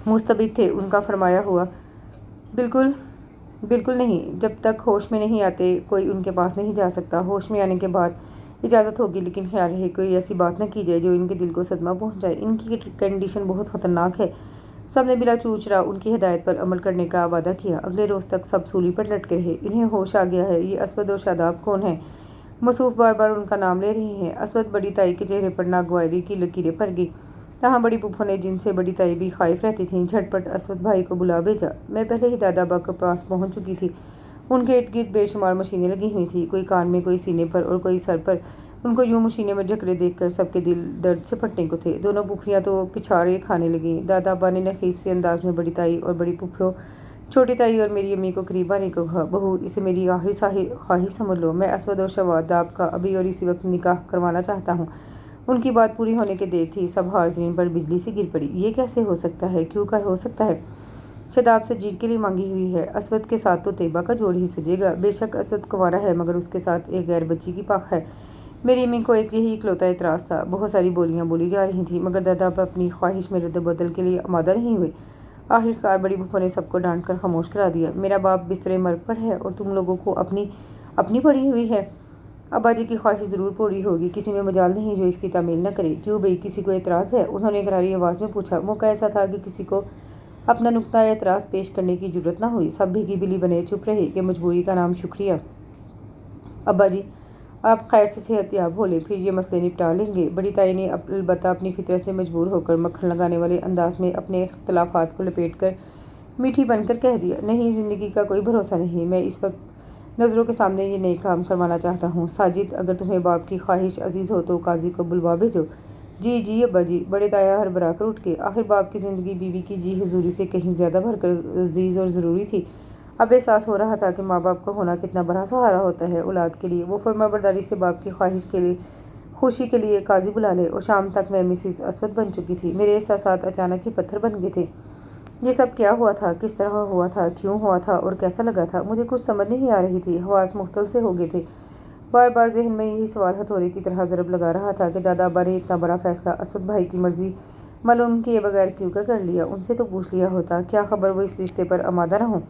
مستبد تھے۔ ان کا فرمایا ہوا بالکل نہیں، جب تک ہوش میں نہیں آتے کوئی ان کے پاس نہیں جا سکتا۔ ہوش میں آنے کے بعد اجازت ہوگی، لیکن خیال رہے کوئی ایسی بات نہ کی جائے جو ان کے دل کو صدمہ پہنچائے۔ ان کی کنڈیشن بہت خطرناک ہے۔ سب نے بلا چوچرا ان کی ہدایت پر عمل کرنے کا وعدہ کیا۔ اگلے روز تک سب سولی پر لٹکے رہے۔ انہیں ہوش آ گیا ہے۔ یہ اسود اور شاداب کون ہیں؟ مصروف بار بار ان کا نام لے رہے ہیں۔ اسود بڑی تائی کے چہرے پر ناگواری کی لکیریں پڑ گئی۔ تاہم بڑی پھوپھو نے، جن سے بڑی تائی بھی خائف رہتی تھیں، جھٹ پٹ اسود بھائی کو بلا بھیجا۔ میں پہلے ہی دادا ابا کے پاس پہنچ چکی تھی۔ ان کے ارد گرد بے شمار مشینیں لگی ہوئی تھیں، کوئی کان میں، کوئی سینے پر اور کوئی سر پر۔ ان کو یوں مشینوں میں جکڑے دیکھ کر سب کے دل درد سے پھٹنے کو تھے۔ دونوں پھوپھیاں تو پچھاڑے کھانے لگیں۔ دادا ابا نے نخیف سے انداز میں بڑی تائی اور بڑی پھوپھو، چھوٹی تائی اور میری امی کو قریب آنے کو کہا۔ بہو، اسے میری آخری خواہش سمجھ لو، میں اسود اور شاداب کا ابھی اور اسی وقت نکاح کروانا چاہتا ہوں۔ ان کی بات پوری ہونے کے دیر تھی، سب حاضرین پر بجلی سی گر پڑی۔ یہ کیسے ہو سکتا ہے؟ کیوں کر ہو سکتا ہے؟ شاداب سجیر کے لیے مانگی ہوئی ہے، اسود کے ساتھ تو طیبہ کا جوڑ ہی سجے گا۔ بے شک اسود کنوارا ہے، مگر اس کے ساتھ ایک غیر بچی کی پاک ہے۔ میری امی کو یہی اکلوتا اعتراض تھا۔ بہت ساری بولیاں بولی جا رہی تھیں، مگر دادا ابا اپنی خواہش میں رد و بدل کے لیے آمادہ نہیں ہوئے۔ آخرکار بڑی پھوپھو نے سب کو ڈانٹ کر خاموش کرا دیا۔ میرا باپ بسترے مرگ پر ہے اور تم لوگوں کو اپنی پڑی ہوئی ہے۔ ابا جی کی خواہش ضرور پوری ہوگی، کسی میں مجال نہیں جو اس کی تعمیل نہ کرے۔ کیوں بھئی، کسی کو اعتراض ہے؟ انہوں نے کراری آواز میں پوچھا۔ موقع ایسا تھا کہ کسی کو اپنا نکتہ اعتراض پیش کرنے کی جرأت نہ ہوئی۔ سب بھیگی بلی بنے چپ رہے کہ مجبوری کا نام شکریہ۔ ابا جی، آپ خیر سے صحت یاب ہو لیں، پھر یہ مسئلے نپٹا لیں گے۔ بڑی تائی نے البتہ اپنی فطرت سے مجبور ہو کر مکھن لگانے والے انداز میں اپنے اختلافات کو لپیٹ کر میٹھی بن کر کہہ دیا۔ نہیں، زندگی کا کوئی بھروسہ نہیں۔ میں اس وقت نظروں کے سامنے یہ نیک کام کروانا چاہتا ہوں۔ ساجد، اگر تمہیں باپ کی خواہش عزیز ہو تو قاضی کو بلوا بھیجو۔ جی جی ابا جی، بڑے تایا ہڑبڑا کر اٹھ گئے۔ آخر باپ کی زندگی بیوی کی جی حضوری سے کہیں زیادہ بڑھ کر عزیز اور ضروری تھی۔ اب احساس ہو رہا تھا کہ ماں باپ کا ہونا کتنا بڑا سہارا ہوتا ہے اولاد کے لیے۔ وہ فرمانبرداری سے باپ کی خواہش کے لیے خوشی کے لیے قاضی بلا لے، اور شام تک میں مسز اسود بن چکی تھی۔ میرے احساسات اچانک ہی پتھر بن گئے تھے۔ یہ سب کیا ہوا تھا، کس طرح ہوا تھا، کیوں ہوا تھا اور کیسا لگا تھا؟ مجھے کچھ سمجھ نہیں آ رہی تھی۔ حواس مختل سے ہو گئے تھے۔ بار بار ذہن میں یہی سوال ہتھوڑے کی طرح ضرب لگا رہا تھا کہ دادا ابا نے اتنا بڑا فیصلہ اسود بھائی کی مرضی معلوم کیے بغیر کیوں کر لیا؟ ان سے تو پوچھ لیا ہوتا۔ کیا خبر وہ اس رشتے پر آمادہ نہ ہوں؟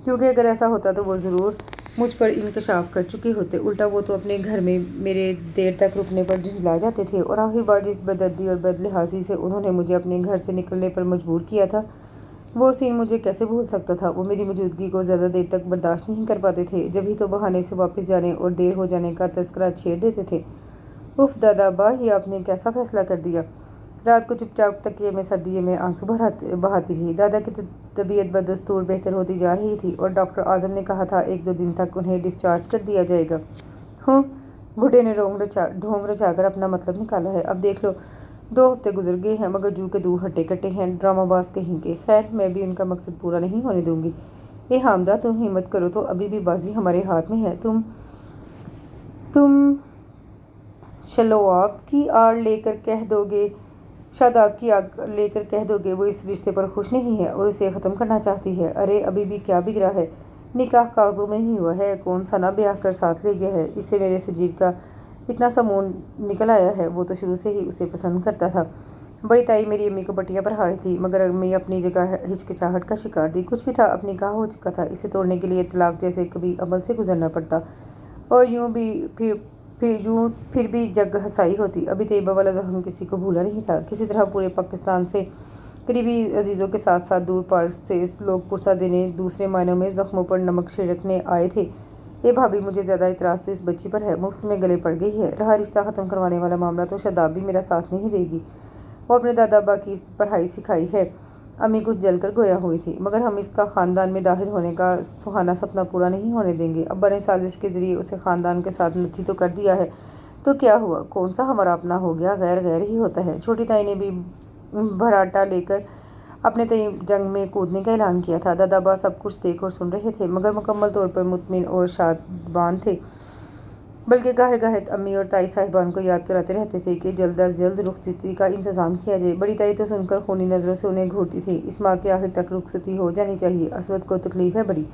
کیونکہ اگر ایسا ہوتا تو وہ ضرور مجھ پر انکشاف کر چکے ہوتے۔ الٹا وہ تو اپنے گھر میں میرے دیر تک رکنے پر جھنجھلا جاتے تھے، اور آخر بار جس بدردی اور بد لحاظی سے انہوں نے مجھے اپنے گھر سے نکلنے پر مجبور کیا تھا، وہ سین مجھے کیسے بھول سکتا تھا؟ وہ میری موجودگی کو زیادہ دیر تک برداشت نہیں کر پاتے تھے، جبھی تو بہانے سے واپس جانے اور دیر ہو جانے کا تذکرہ چھیڑ دیتے تھے۔ اف دادا ابا، یہ آپ نے کیسا فیصلہ کر دیا؟ رات کو چپ چاپ تکیے میں سردیے میں آنسو بہاتی رہی۔ دادا کی طبیعت بدستور بہتر ہوتی جا رہی تھی، اور ڈاکٹر اعظم نے کہا تھا 1-2 دن تک انہیں ڈسچارج کر دیا جائے گا۔ بڈھے نے ڈھونگ رچا کر اپنا مطلب نکالا ہے۔ اب دیکھ لو، 2 ہفتے گزر گئے ہیں مگر جو کہ 2 ہٹے کٹے ہیں، ڈرامہ باز کہیں گے۔ خیر، میں بھی ان کا مقصد پورا نہیں ہونے دوں گی۔ اے حامدہ، تم ہمت کرو تو ابھی بھی بازی ہمارے ہاتھ میں ہے۔ تم شاداب کی آڑ لے کر کہہ دو گے وہ اس رشتے پر خوش نہیں ہے اور اسے ختم کرنا چاہتی ہے۔ ارے ابھی بھی کیا بگڑا ہے؟ نکاح کاغذوں میں ہی ہوا ہے، کون سا نہ بیاہ کر ساتھ لے گیا ہے۔ اسے میرے سجید کا اتنا سا منہ نکل آیا ہے، وہ تو شروع سے ہی اسے پسند کرتا تھا۔ بڑی تائی میری امی کو پٹیاں پڑھا رہی تھی، مگر امی اپنی جگہ ہچکچاہٹ کا شکار تھی۔ کچھ بھی تھا، اب نکاح ہو چکا تھا، اسے توڑنے کے لیے طلاق جیسے کبھی عمل سے گزرنا پڑتا، اور یوں پھر بھی جگ ہنسائی ہوتی۔ ابھی طیبہ والا زخم کسی کو بھولا نہیں تھا۔ کسی طرح پورے پاکستان سے قریبی عزیزوں کے ساتھ ساتھ دور پار سے لوگ پرسہ دینے، دوسرے معنوں میں زخموں پر نمک چھڑکنے آئے تھے۔ اے بھابھی، مجھے زیادہ اعتراض تو اس بچی پر ہے، مفت میں گلے پڑ گئی ہے۔ رہا رشتہ ختم کروانے والا معاملہ تو شاداب بھی میرا ساتھ نہیں دے گی۔ وہ اپنے دادا ابا کی پڑھائی سکھائی ہے۔ امی کچھ جل کر گویا ہوئی تھی، مگر ہم اس کا خاندان میں داخل ہونے کا سہانا سپنا پورا نہیں ہونے دیں گے۔ ابا نے سازش کے ذریعے اسے خاندان کے ساتھ نتھی تو کر دیا ہے، تو کیا ہوا؟ کون سا ہمارا اپنا ہو گیا؟ غیر غیر ہی ہوتا ہے۔ چھوٹی تائی نے بھی بھراٹا لے کر اپنے تئیں جنگ میں کودنے کا اعلان کیا تھا۔ دادا ابا سب کچھ دیکھ اور سن رہے تھے، مگر مکمل طور پر مطمئن اور شادبان تھے، بلکہ گاہے گاہے امی اور تائی صاحبان کو یاد کراتے رہتے تھے کہ جلد از جلد رخصتی کا انتظام کیا جائے۔ بڑی تائی تو سن کر خونی نظروں سے انہیں گھورتی تھی۔ اس ماہ کے آخر تک رخصتی ہو جانی چاہیے، اسود کو تکلیف ہے بڑی،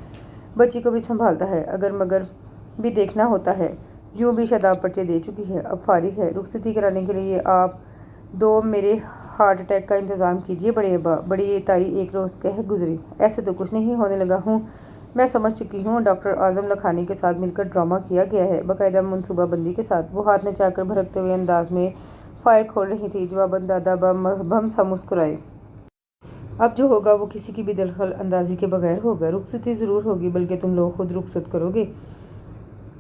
بچی کو بھی سنبھالتا ہے، اگر مگر بھی دیکھنا ہوتا ہے۔ یوں بھی شاداب پرچے دے چکی ہے، اب فارغ ہے۔ رخصتی کرانے کے لیے آپ 2 میرے ہارٹ اٹیک کا انتظام کیجیے بڑے ابا، بڑی تائی ایک روز کہہ گزری۔ ایسے تو کچھ نہیں ہونے لگا ہوں، میں سمجھ چکی ہوں۔ ڈاکٹر اعظم لکھانی کے ساتھ مل کر ڈرامہ کیا گیا ہے، باقاعدہ منصوبہ بندی کے ساتھ۔ وہ ہاتھ نچا کر بھڑکتے ہوئے انداز میں فائل کھول رہی تھی۔ جواباً دادا ابا مبہم سا مسکرائے۔ اب جو ہوگا وہ کسی کی بھی دخل اندازی کے بغیر ہوگا۔ رخصتی ضرور ہوگی، بلکہ تم لوگ خود رخصت کرو گے،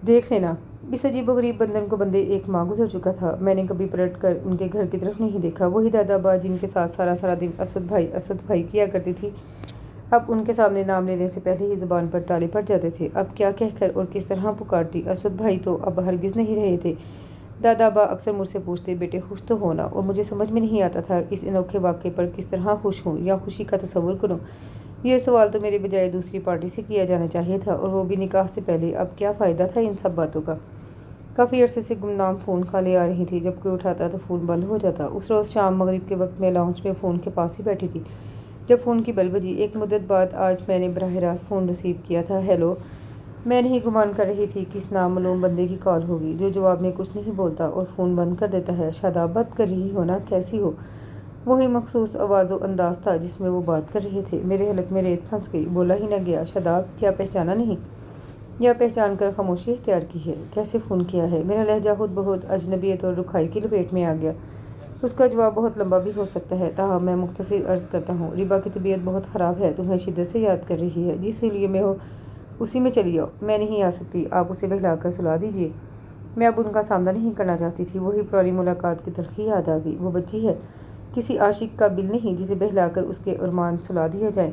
دیکھ لینا۔ اس عجیب و غریب بندھن کو بندھے 1 ماہ گزر چکا تھا۔ میں نے کبھی پلٹ کر ان کے گھر کی طرف نہیں دیکھا۔ وہی دادا ابا جن کے ساتھ سارا دن اسود بھائی کیا کرتی تھی، اب ان کے سامنے نام لینے سے پہلے ہی زبان پر تالے پڑ جاتے تھے۔ اب کیا کہہ کر اور کس طرح پکارتی؟ اسود بھائی تو اب ہرگز نہیں رہے تھے۔ دادا ابا اکثر مجھ سے پوچھتے، بیٹے خوش تو ہو نا؟ اور مجھے سمجھ میں نہیں آتا تھا اس انوکھے واقعے پر کس طرح خوش ہوں یا خوشی کا تصور کروں۔ یہ سوال تو میرے بجائے دوسری پارٹی سے کیا جانا چاہیے تھا، اور وہ بھی نکاح سے پہلے۔ اب کیا فائدہ تھا ان سب باتوں کا؟ کافی عرصے سے گمنام فون کالیں آ رہی تھیں، جب کوئی اٹھاتا تو فون بند ہو جاتا۔ اس روز شام مغرب کے وقت میں لاؤنج میں فون کے پاس ہی بیٹھی تھی جب فون کی بیل بجی۔ ایک مدت بعد آج میں نے براہ راست فون ریسیو کیا تھا۔ ہیلو! میں نہیں گمان کر رہی تھی کس نامعلوم بندے کی کال ہوگی، جو جواب میں کچھ نہیں بولتا اور فون بند کر دیتا ہے۔ شاداب، بات کر رہی ہو نا؟ کیسی ہو؟ وہی مخصوص آواز و انداز تھا جس میں وہ بات کر رہے تھے۔ میرے حلق میں ریت پھنس گئی، بولا ہی نہ گیا۔ شاداب، کیا پہچانا نہیں؟ یا پہچان کر خاموشی اختیار کی ہے؟ کیسے فون کیا ہے؟ میرا لہجہ خود بہت اجنبیت اور رکھائی کی لپیٹ میں آ گیا۔ اس کا جواب بہت لمبا بھی ہو سکتا ہے، تاہم میں مختصر عرض کرتا ہوں۔ ربا کی طبیعت بہت خراب ہے، تمہیں شدت سے یاد کر رہی ہے۔ جس حلیے میں ہو اسی میں چلی آؤ۔ میں نہیں آ سکتی، آپ اسے بہلا کر سلا دیجیے۔ میں اب ان کا سامنا نہیں کرنا چاہتی تھی۔ وہی پرانی ملاقات کی تلخی یاد آ گئی۔ وہ بچی ہے، کسی عاشق کا بل نہیں جسے بہلا کر اس کے ارمان سلا دیے جائیں۔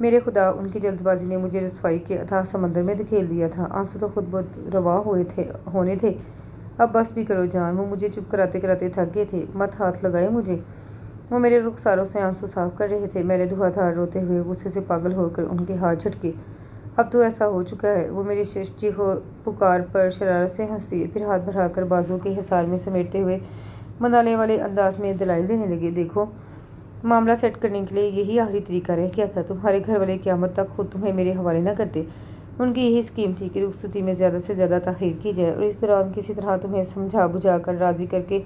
میرے خدا، ان کی جلد بازی نے مجھے رسوائی کے اتھاہ سمندر میں دھکیل دیا تھا۔ آنسو تو خود بہت روا ہونے تھے۔ اب بس بھی کرو جان۔ وہ مجھے چپ کراتے کراتے تھک گئے تھے۔ مت ہاتھ لگائے مجھے۔ وہ میرے رخساروں سے آنسو صاف کر رہے تھے۔ میں نے دھواں دھار روتے ہوئے غصے سے پاگل ہو کر ان کے ہاتھ جھٹکے۔ اب تو ایسا ہو چکا ہے۔ وہ میری چیخو پکار پر شرارت سے ہنس دیے، پھر ہاتھ بڑھا کر بازوؤں کے حصار میں سمیٹتے ہوئے منانے والے انداز میں دلائل دینے لگے۔ دیکھو، معاملہ سیٹ کرنے کے لیے یہی آخری طریقہ رہ گیا تھا۔ تمہارے گھر والے قیامت تک خود تمہیں میرے حوالے نہ کرتے۔ ان کی یہی اسکیم تھی کہ رخصتی میں زیادہ سے زیادہ تاخیر کی جائے اور اس دوران کسی طرح تمہیں سمجھا بجھا کر راضی کر کے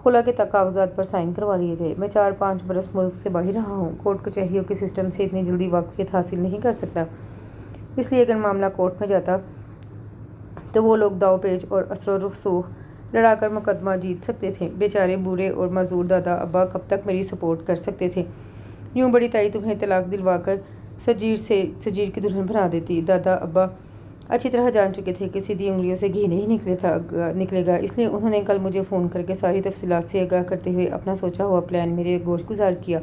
خلا کے کاغذات پر سائن کروا لیے جائے۔ میں 4-5 برس ملک سے باہر رہا ہوں، کورٹ کچہریوں کے سسٹم سے اتنی جلدی واقفیت حاصل نہیں کر سکتا، اس لیے اگر معاملہ کورٹ میں جاتا تو وہ لوگ داؤ پیچ اور اثر و رسوخ لڑا کر مقدمہ جیت سکتے تھے۔ بیچارے بوڑھے اور معذور دادا ابا کب تک میری سپورٹ کر سکتے تھے؟ یوں بڑی تائی تمہیں طلاق دلوا کر سجیر کی دلہن بنا دیتی۔ دادا ابا اچھی طرح جان چکے تھے کہ سیدھی انگلیوں سے گھی نہیں نکلے گا، اس لیے انہوں نے کل مجھے فون کر کے ساری تفصیلات سے آگاہ کرتے ہوئے اپنا سوچا ہوا پلان میرے گوش گزار کیا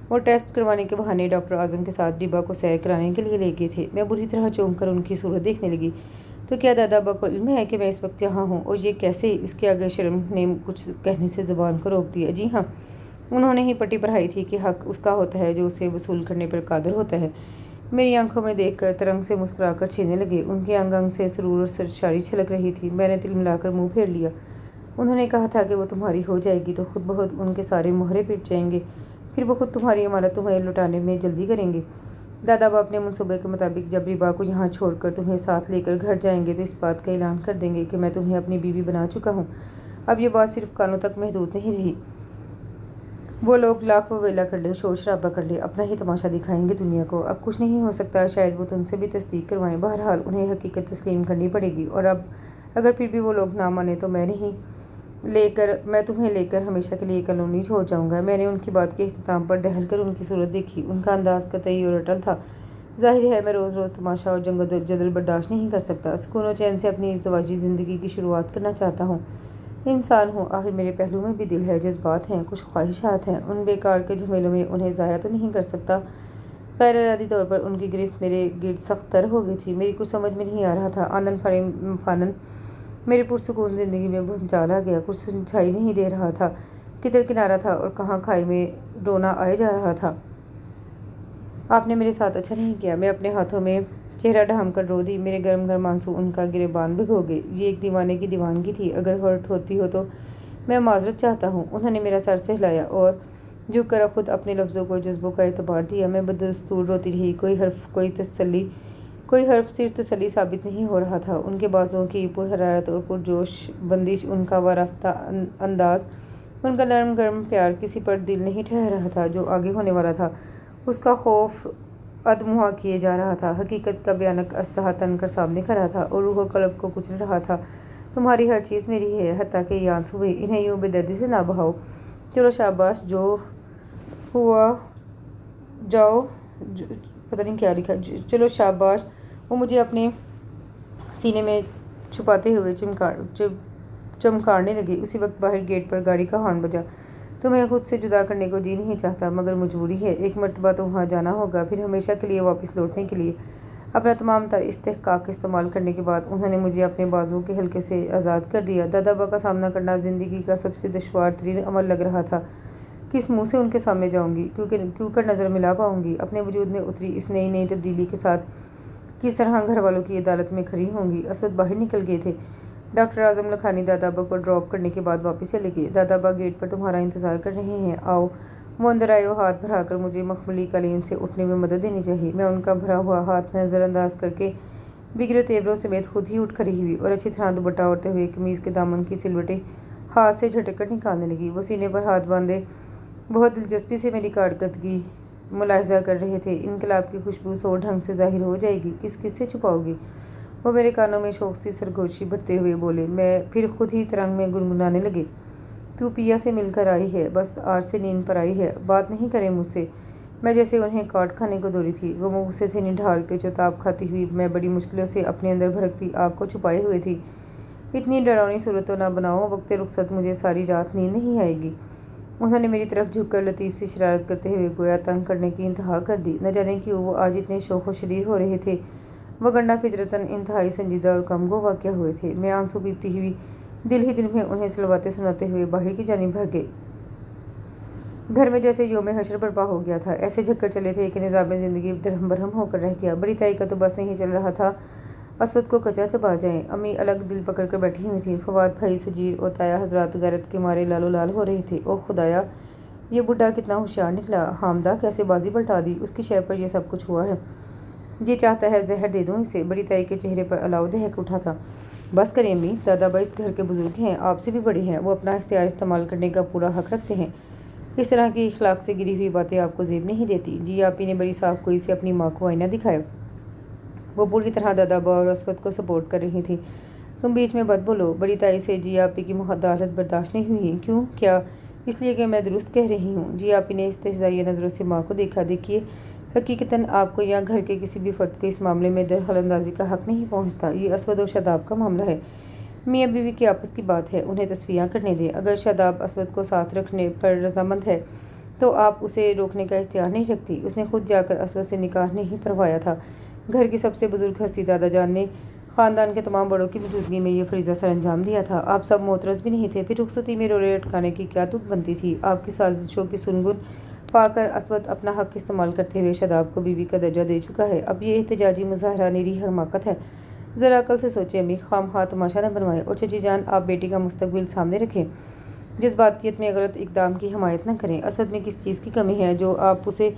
اور ٹیسٹ کروانے کے بہانے ڈاکٹر اعظم کے ساتھ ڈبہ کو سیر کرانے کے لیے لے گئے تھے۔ میں بری طرح چونک کر ان کی صورت دیکھنے لگی۔ تو کیا دادا ابا کو علم ہے کہ میں اس وقت یہاں ہوں؟ اور یہ کیسے؟ اس کے آگے شرم نے کچھ کہنے سے زبان کو روک دیا۔ جی ہاں، انہوں نے ہی پٹی پڑھائی تھی کہ حق اس کا ہوتا ہے جو اسے وصول کرنے پر قادر ہوتا ہے۔ میری آنکھوں میں دیکھ کر ترنگ سے مسکرا کر چھینے لگے۔ ان کے انگ سے سرور اور سرشاری چھلک رہی تھی۔ میں نے تل ملا کر منہ پھیر لیا۔ انہوں نے کہا تھا کہ وہ تمہاری ہو جائے گی تو خود بخود ان کے سارے مہرے پٹ جائیں گے، پھر وہ خود تمہاری امانت تمہیں لوٹانے میں جلدی کریں گے۔ دادا ابا اپنے منصوبے کے مطابق جب ربا کو یہاں چھوڑ کر تمہیں ساتھ لے کر گھر جائیں گے تو اس بات کا اعلان کر دیں گے کہ میں تمہیں اپنی بیوی بنا چکا ہوں۔ اب یہ بات صرف کانوں تک محدود نہیں رہی۔ وہ لوگ لاکھ وویلا کر لیں، شور شرابہ کر لیں، اپنا ہی تماشا دکھائیں گے دنیا کو۔ اب کچھ نہیں ہو سکتا، شاید وہ تم سے بھی تصدیق کروائیں۔ بہرحال انہیں حقیقت تسلیم کرنی پڑے گی، اور اب اگر پھر بھی وہ لوگ نہ مانے تو میں تمہیں لے کر ہمیشہ کے لیے کالونی چھوڑ جاؤں گا۔ میں نے ان کی بات کے اختتام پر دہل کر ان کی صورت دیکھی۔ ان کا انداز قطعی اور اٹل تھا۔ ظاہر ہے میں روز روز تماشا اور جنگ و جدل برداشت نہیں کر سکتا، سکون و چین سے اپنی ازدواجی زندگی کی شروعات کرنا چاہتا ہوں۔ انسان ہوں، آخر میرے پہلو میں بھی دل ہے، جذبات ہیں، کچھ خواہشات ہیں۔ ان بیکار کے جھمیلوں میں انہیں ضائع تو نہیں کر سکتا۔ غیر ارادی طور پر ان کی گرفت میرے گرد سخت تر ہو گئی تھی۔ میری کچھ سمجھ میں نہیں آ رہا تھا۔ آنن فانن میرے پرسکون زندگی میں بھونچال آ گیا، کچھ سجائی نہیں دے رہا تھا، کدھر کنارہ تھا اور کہاں کھائی میں ڈونا آئے جا رہا تھا۔ آپ نے میرے ساتھ اچھا نہیں کیا۔ میں اپنے ہاتھوں میں چہرہ ڈھانپ کر رو دی۔ میرے گرم گرم آنسو ان کا گریبان بھگو گئے۔ یہ ایک دیوانے کی دیوانگی تھی، اگر ہرٹ ہوتی ہو تو میں معذرت چاہتا ہوں۔ انہوں نے میرا سر سہلایا اور جھک کر خود اپنے لفظوں کو جذبوں کا اعتبار دیا۔ میں بدستور روتی رہی، کوئی حرف صرف تسلی ثابت نہیں ہو رہا تھا۔ ان کے بازوؤں کی پرحرارت اور پرجوش بندش، ان کا وارفتہ انداز، ان کا نرم گرم پیار کسی پر دل نہیں ٹھہر رہا تھا۔ جو آگے ہونے والا تھا اس کا خوف ادمغا کیے جا رہا تھا، حقیقت کا بھیانک اژدہا تن کر سامنے کھڑا تھا اور روح و قلب کو کچل رہا تھا۔ تمہاری ہر چیز میری ہے، حتیٰ کہ یہ آنسو بھی، انہیں یوں بے دردی سے نہ بہاؤ۔ چلو شاباش، جو ہوا جاؤ، پتہ نہیں کیا لکھا، چلو شاباش۔ وہ مجھے اپنے سینے میں چھپاتے ہوئے چمکارنے لگے۔ اسی وقت باہر گیٹ پر گاڑی کا ہارن بجا۔ تمہیں خود سے جدا کرنے کو جی نہیں چاہتا، مگر مجبوری ہے۔ ایک مرتبہ تو وہاں جانا ہوگا، پھر ہمیشہ کے لیے واپس لوٹنے کے لیے۔ اپنا تمام تر استحقاق استعمال کرنے کے بعد انہوں نے مجھے اپنے بازوؤں کے حلقے سے آزاد کر دیا۔ دادا ابا کا سامنا کرنا زندگی کا سب سے دشوار ترین عمل لگ رہا تھا۔ کس منہ سے ان کے سامنے جاؤں گی، کیوں کر نظر ملا پاؤں گی؟ اپنے وجود میں اتری اس نئی تبدیلی کے ساتھ کس طرح گھر والوں کی عدالت میں کھڑی ہوں گی؟ اسود باہر نکل گئے تھے۔ ڈاکٹر اعظم لکھانی دادا ابا کو ڈراپ کرنے کے بعد واپس چلے گئے۔ دادا ابا گیٹ پر تمہارا انتظار کر رہے ہیں، آؤ۔ وہ اندر آئے اور ہاتھ بڑھا کر مجھے مخملی قالین سے اٹھنے میں مدد دینی چاہیے۔ میں ان کا بھرا ہوا ہاتھ نظر انداز کر کے بگڑے تیوروں سمیت خود ہی اٹھ کھڑی ہوئی اور اچھی طرح دوپٹہ اوڑھتے ہوئے قمیض کے دامن کی سلوٹیں ہاتھ سے جھٹک کر نکالنے لگی۔ وہ سینے پر ہاتھ باندھے بہت دلچسپی سے میری کارکردگی ملاحظہ کر رہے تھے۔ انقلاب کی خوشبو سو ڈھنگ سے ظاہر ہو جائے گی، کس سے چھپاؤ گی؟ وہ میرے کانوں میں شوق سی سرگوشی بھرتے ہوئے بولے۔ میں پھر خود ہی ترنگ میں گنگنانے لگے۔ تو پیا سے مل کر آئی ہے، بس آج سے نیند پر آئی ہے، بات نہیں کرے مجھ سے۔ میں جیسے انہیں کاٹ کھانے کو دوری تھی۔ وہ غصے سے نڈھال پیچ و تاب کھاتی ہوئی، میں بڑی مشکلوں سے اپنے اندر بھڑکتی آگ کو چھپائے ہوئے تھی۔ اتنی ڈراؤنی صورت تو نہ بناؤ، وقت رخصت مجھے ساری رات نیند نہیں آئے گی۔ انہوں نے میری طرف جھک کر لطیف سی شرارت کرتے ہوئے گویا تنگ کرنے کی انتہا کر دی۔ نہ جانے کیوں وہ آج اتنے شوخ و شریر ہو رہے تھے، وگرنہ فطرتاً انتہائی سنجیدہ اور کم گو واقع ہوئے تھے۔ میں آنسو پیتی ہوئی دل ہی دل میں انہیں سلواتے سناتے ہوئے باہر کی جانب بھر گئی۔ گھر میں جیسے یوم حشر برپا ہو گیا تھا، ایسے جھکر چلے تھے کہ نظام زندگی درہم برہم ہو کر رہ گیا۔ بڑی تائی کا تو بس نہیں چل رہا تھا اسود کو کچا چبا جائیں۔ امی الگ دل پکڑ کر بیٹھی ہوئی تھیں۔ فواد بھائی، سجیر اور تایا حضرات غیرت کے مارے لال و لال ہو رہے تھے۔ او خدایا، یہ بڈھا کتنا ہوشیار نکلا، حامدہ کیسے بازی پلٹا دی، اس کی شے پر یہ سب کچھ ہوا ہے۔ جی چاہتا ہے زہر دے دوں اسے۔ بڑی تائی کے چہرے پر الاؤ دہک اٹھا تھا۔ بس کریں امی، دادا بائی اس گھر کے بزرگ ہیں، آپ سے بھی بڑے ہیں، وہ اپنا اختیار استعمال کرنے کا پورا حق رکھتے ہیں۔ اس طرح کی اخلاق سے گری ہوئی باتیں آپ کو زیب نہیں دیتی۔ جی آپی نے بڑی صاف گوئی سے اپنی ماں کو آئینہ دکھایا۔ وہ پوری طرح دادا با اور اسود کو سپورٹ کر رہی تھی۔ تم بیچ میں مت بولو۔ بڑی تائی سے جی آپی کی مداخلت برداشت نہیں ہوئی۔ کیوں؟ کیا؟ اس لیے کہ میں درست کہہ رہی ہوں۔ جی آپی نے استہزائیہ نظروں سے ماں کو دیکھا۔ دیکھیے، حقیقتاً آپ کو یا گھر کے کسی بھی فرد کو اس معاملے میں دخل اندازی کا حق نہیں پہنچتا۔ یہ اسود اور شاداب کا معاملہ ہے، میاں بیوی کی آپس کی بات ہے، انہیں تصفیہ کرنے دیں۔ اگر شاداب اسود کو ساتھ رکھنے پر رضامند ہے تو آپ اسے روکنے کا اختیار نہیں رکھتی۔ اس نے خود جا کر اسود سے نکاح نہیں پڑھوایا تھا۔ گھر کی سب سے بزرگ ہستی دادا جان نے خاندان کے تمام بڑوں کی موجودگی میں یہ فریضہ سر انجام دیا تھا۔ آپ سب معترض بھی نہیں تھے، پھر رخصتی میں روڑے اٹکانے کی کیا تک بنتی تھی؟ آپ کی سازشوں کی سنگن پا کر اسود اپنا حق استعمال کرتے ہوئے شاداب کو بیوی کا درجہ دے چکا ہے۔ اب یہ احتجاجی مظاہرہ نیری حماقت ہے۔ ذرا عقل سے سوچیں امی، خواہ تماشا نہ بنوائیں۔ اور چچی جان، آپ بیٹی کا مستقبل سامنے رکھیں، جذباتیت میں غلط اقدام کی حمایت نہ کریں۔ اسود میں کس چیز کی کمی ہے جو آپ اسے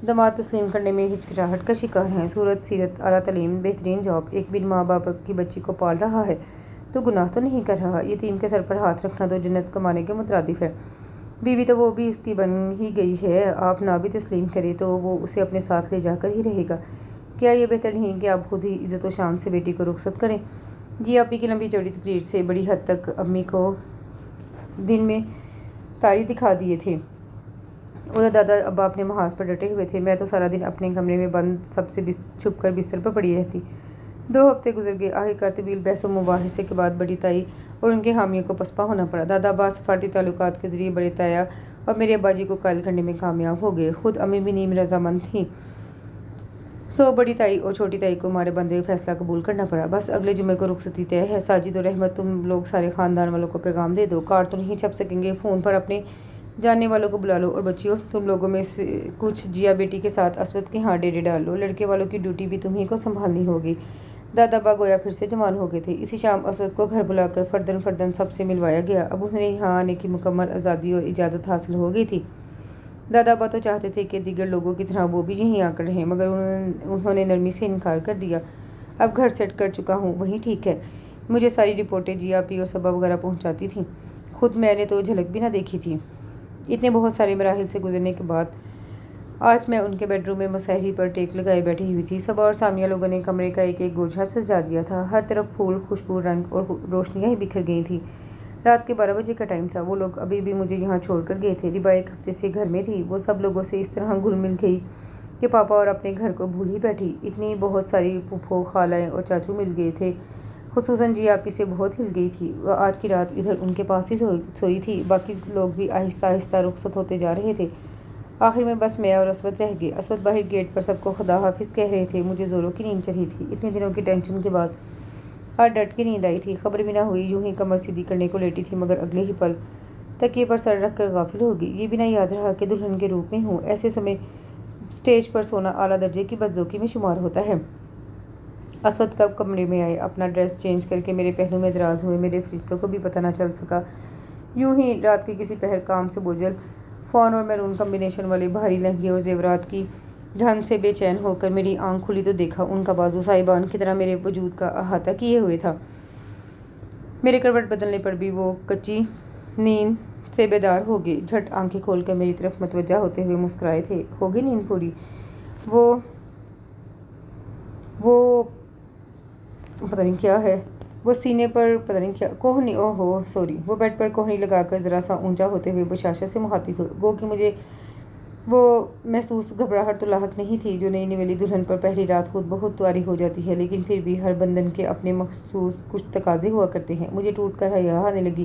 داماد تسلیم کرنے میں ہچکچاہٹ کا شکار ہیں؟ صورت سیرت، اعلیٰ تعلیم، بہترین جاب، ایک بن ماں باپ کی بچی کو پال رہا ہے تو گناہ تو نہیں کر رہا۔ یتیم کے سر پر ہاتھ رکھنا تو جنت کمانے کے مترادف ہے۔ بیوی تو وہ بھی اس کی بن ہی گئی ہے، آپ نہ بھی تسلیم کریں تو وہ اسے اپنے ساتھ لے جا کر ہی رہے گا۔ کیا یہ بہتر نہیں کہ آپ خود ہی عزت و شان سے بیٹی کو رخصت کریں؟ جی آپی کی لمبی چوڑی تقریر سے بڑی حد تک امی کو دن میں تاری دکھا دیے تھے۔ ادھر دادا ابا اپنے محاذ پر ڈٹے ہوئے تھے۔ میں تو سارا دن اپنے کمرے میں بند سب سے چھپ کر بستر پر پڑی رہتی۔ 2 ہفتے گزر گئے۔ آخرکار طویل بحث و مباحثے کے بعد بڑی تائی اور ان کے حامیوں کو پسپا ہونا پڑا۔ دادا ابا سفارتی تعلقات کے ذریعے بڑے تایا اور میرے ابا جی کو قائل کرنے میں کامیاب ہو گئے۔ خود امی بھی نیم رضامند تھیں، سو بڑی تائی اور چھوٹی تائی کو مارے بندے فیصلہ قبول کرنا پڑا۔ بس اگلے جمعے کو رخصتی طے ہے۔ ساجد اور رحمت، تم لوگ سارے خاندان والوں کو پیغام دے دو۔ کارڈ تو نہیں چھپ سکیں گے، فون پر اپنے جاننے والوں کو بلا لو۔ اور بچیوں، تم لوگوں میں سے کچھ جیا بیٹی کے ساتھ اسود کے ہاں ڈیرے ڈال لو، لڑکے والوں کی ڈیوٹی بھی تمہیں کو سنبھالنی ہوگی۔ دادا ابا گویا پھر سے جوان ہو گئے تھے۔ اسی شام اسود کو گھر بلا کر فرداً فرداً سب سے ملوایا گیا۔ اب انہیں یہاں آنے کی مکمل آزادی اور اجازت حاصل ہو گئی تھی۔ دادا ابا تو چاہتے تھے کہ دیگر لوگوں کی طرح وہ بھی یہیں آ کر رہیں، مگر انہوں نے نرمی سے انکار کر دیا۔ اب گھر سیٹ کر چکا ہوں، وہیں ٹھیک ہے۔ مجھے ساری رپورٹیں جی آپی اور سبا وغیرہ پہنچاتی تھیں، خود میں نے تو جھلک بھی نہ دیکھی تھی۔ اتنے بہت سارے مراحل سے گزرنے کے بعد آج میں ان کے بیڈ روم میں مسحری پر ٹیک لگائے بیٹھی ہوئی تھی۔ سبا اور سامیہ لوگوں نے کمرے کا ایک ایک گوشہ سجا دیا تھا۔ ہر طرف پھول، خوشبو، رنگ اور روشنیاں ہی بکھر گئی تھیں۔ رات کے 12 بجے کا ٹائم تھا۔ وہ لوگ ابھی بھی مجھے یہاں چھوڑ کر گئے تھے۔ ربا 1 ہفتے سے گھر میں تھی۔ وہ سب لوگوں سے اس طرح گھل مل گئی کہ پاپا اور اپنے گھر کو بھول ہی بیٹھی۔ اتنی بہت ساری پھوپھو، خالائیں اور چاچو مل گئے تھے۔ خصوصاً جی آپی سے بہت ہل گئی تھی۔ وہ آج کی رات ادھر ان کے پاس ہی سوئی تھی۔ باقی لوگ بھی آہستہ آہستہ رخصت ہوتے جا رہے تھے۔ آخر میں بس میں اور اسود رہ گئے۔ اسود باہر گیٹ پر سب کو خدا حافظ کہہ رہے تھے۔ مجھے زوروں کی نیند چڑھی تھی۔ اتنے دنوں کی ٹینشن کے بعد آج ڈٹ کے نیند آئی تھی۔ خبر بھی نہ ہوئی، یوں ہی کمر سیدھی کرنے کو لیٹی تھی، مگر اگلے ہی پل تکیے پر سر رکھ کر غافل ہو گئی۔ یہ بھی نہ یاد رہا کہ دلہن کے روپ میں ہوں۔ ایسے سمے اسٹیج پر سونا اعلیٰ درجے کی بدذوقی میں شمار ہوتا ہے۔ اسود کب کمرے میں آئے، اپنا ڈریس چینج کر کے میرے پہلو میں دراز ہوئے، میرے فرشتوں کو بھی پتہ نہ چل سکا۔ یوں ہی رات کے کسی پہر کام سے بوجھل فون اور میرون کمبینیشن والے بھاری لہنگے اور زیورات کی دھن سے بے چین ہو کر میری آنکھ کھلی تو دیکھا ان کا بازو سائبان کی طرح میرے وجود کا احاطہ کیے ہوئے تھا۔ میرے کروٹ بدلنے پر بھی وہ کچی نیند سے بیدار ہو گئے۔ جھٹ آنکھیں کھول کر میری طرف متوجہ ہوتے ہوئے مسکرائے تھے۔ ہو گئی نیند پوری؟ وہ پتہ نہیں کیا ہے، وہ سینے پر پتہ نہیں کیا کوہنی، وہ بیڈ پر کوہنی لگا کر ذرا سا اونچا ہوتے ہوئے بشاشت سے مخاطب ہوئے۔ گو کہ مجھے وہ محسوس گھبراہٹ تو لاحق نہیں تھی جو نئی نویلی دلہن پر پہلی رات خود بہت طاری ہو جاتی ہے، لیکن پھر بھی ہر بندن کے اپنے مخصوص کچھ تقاضے ہوا کرتے ہیں۔ مجھے ٹوٹ کر حیا آنے لگی۔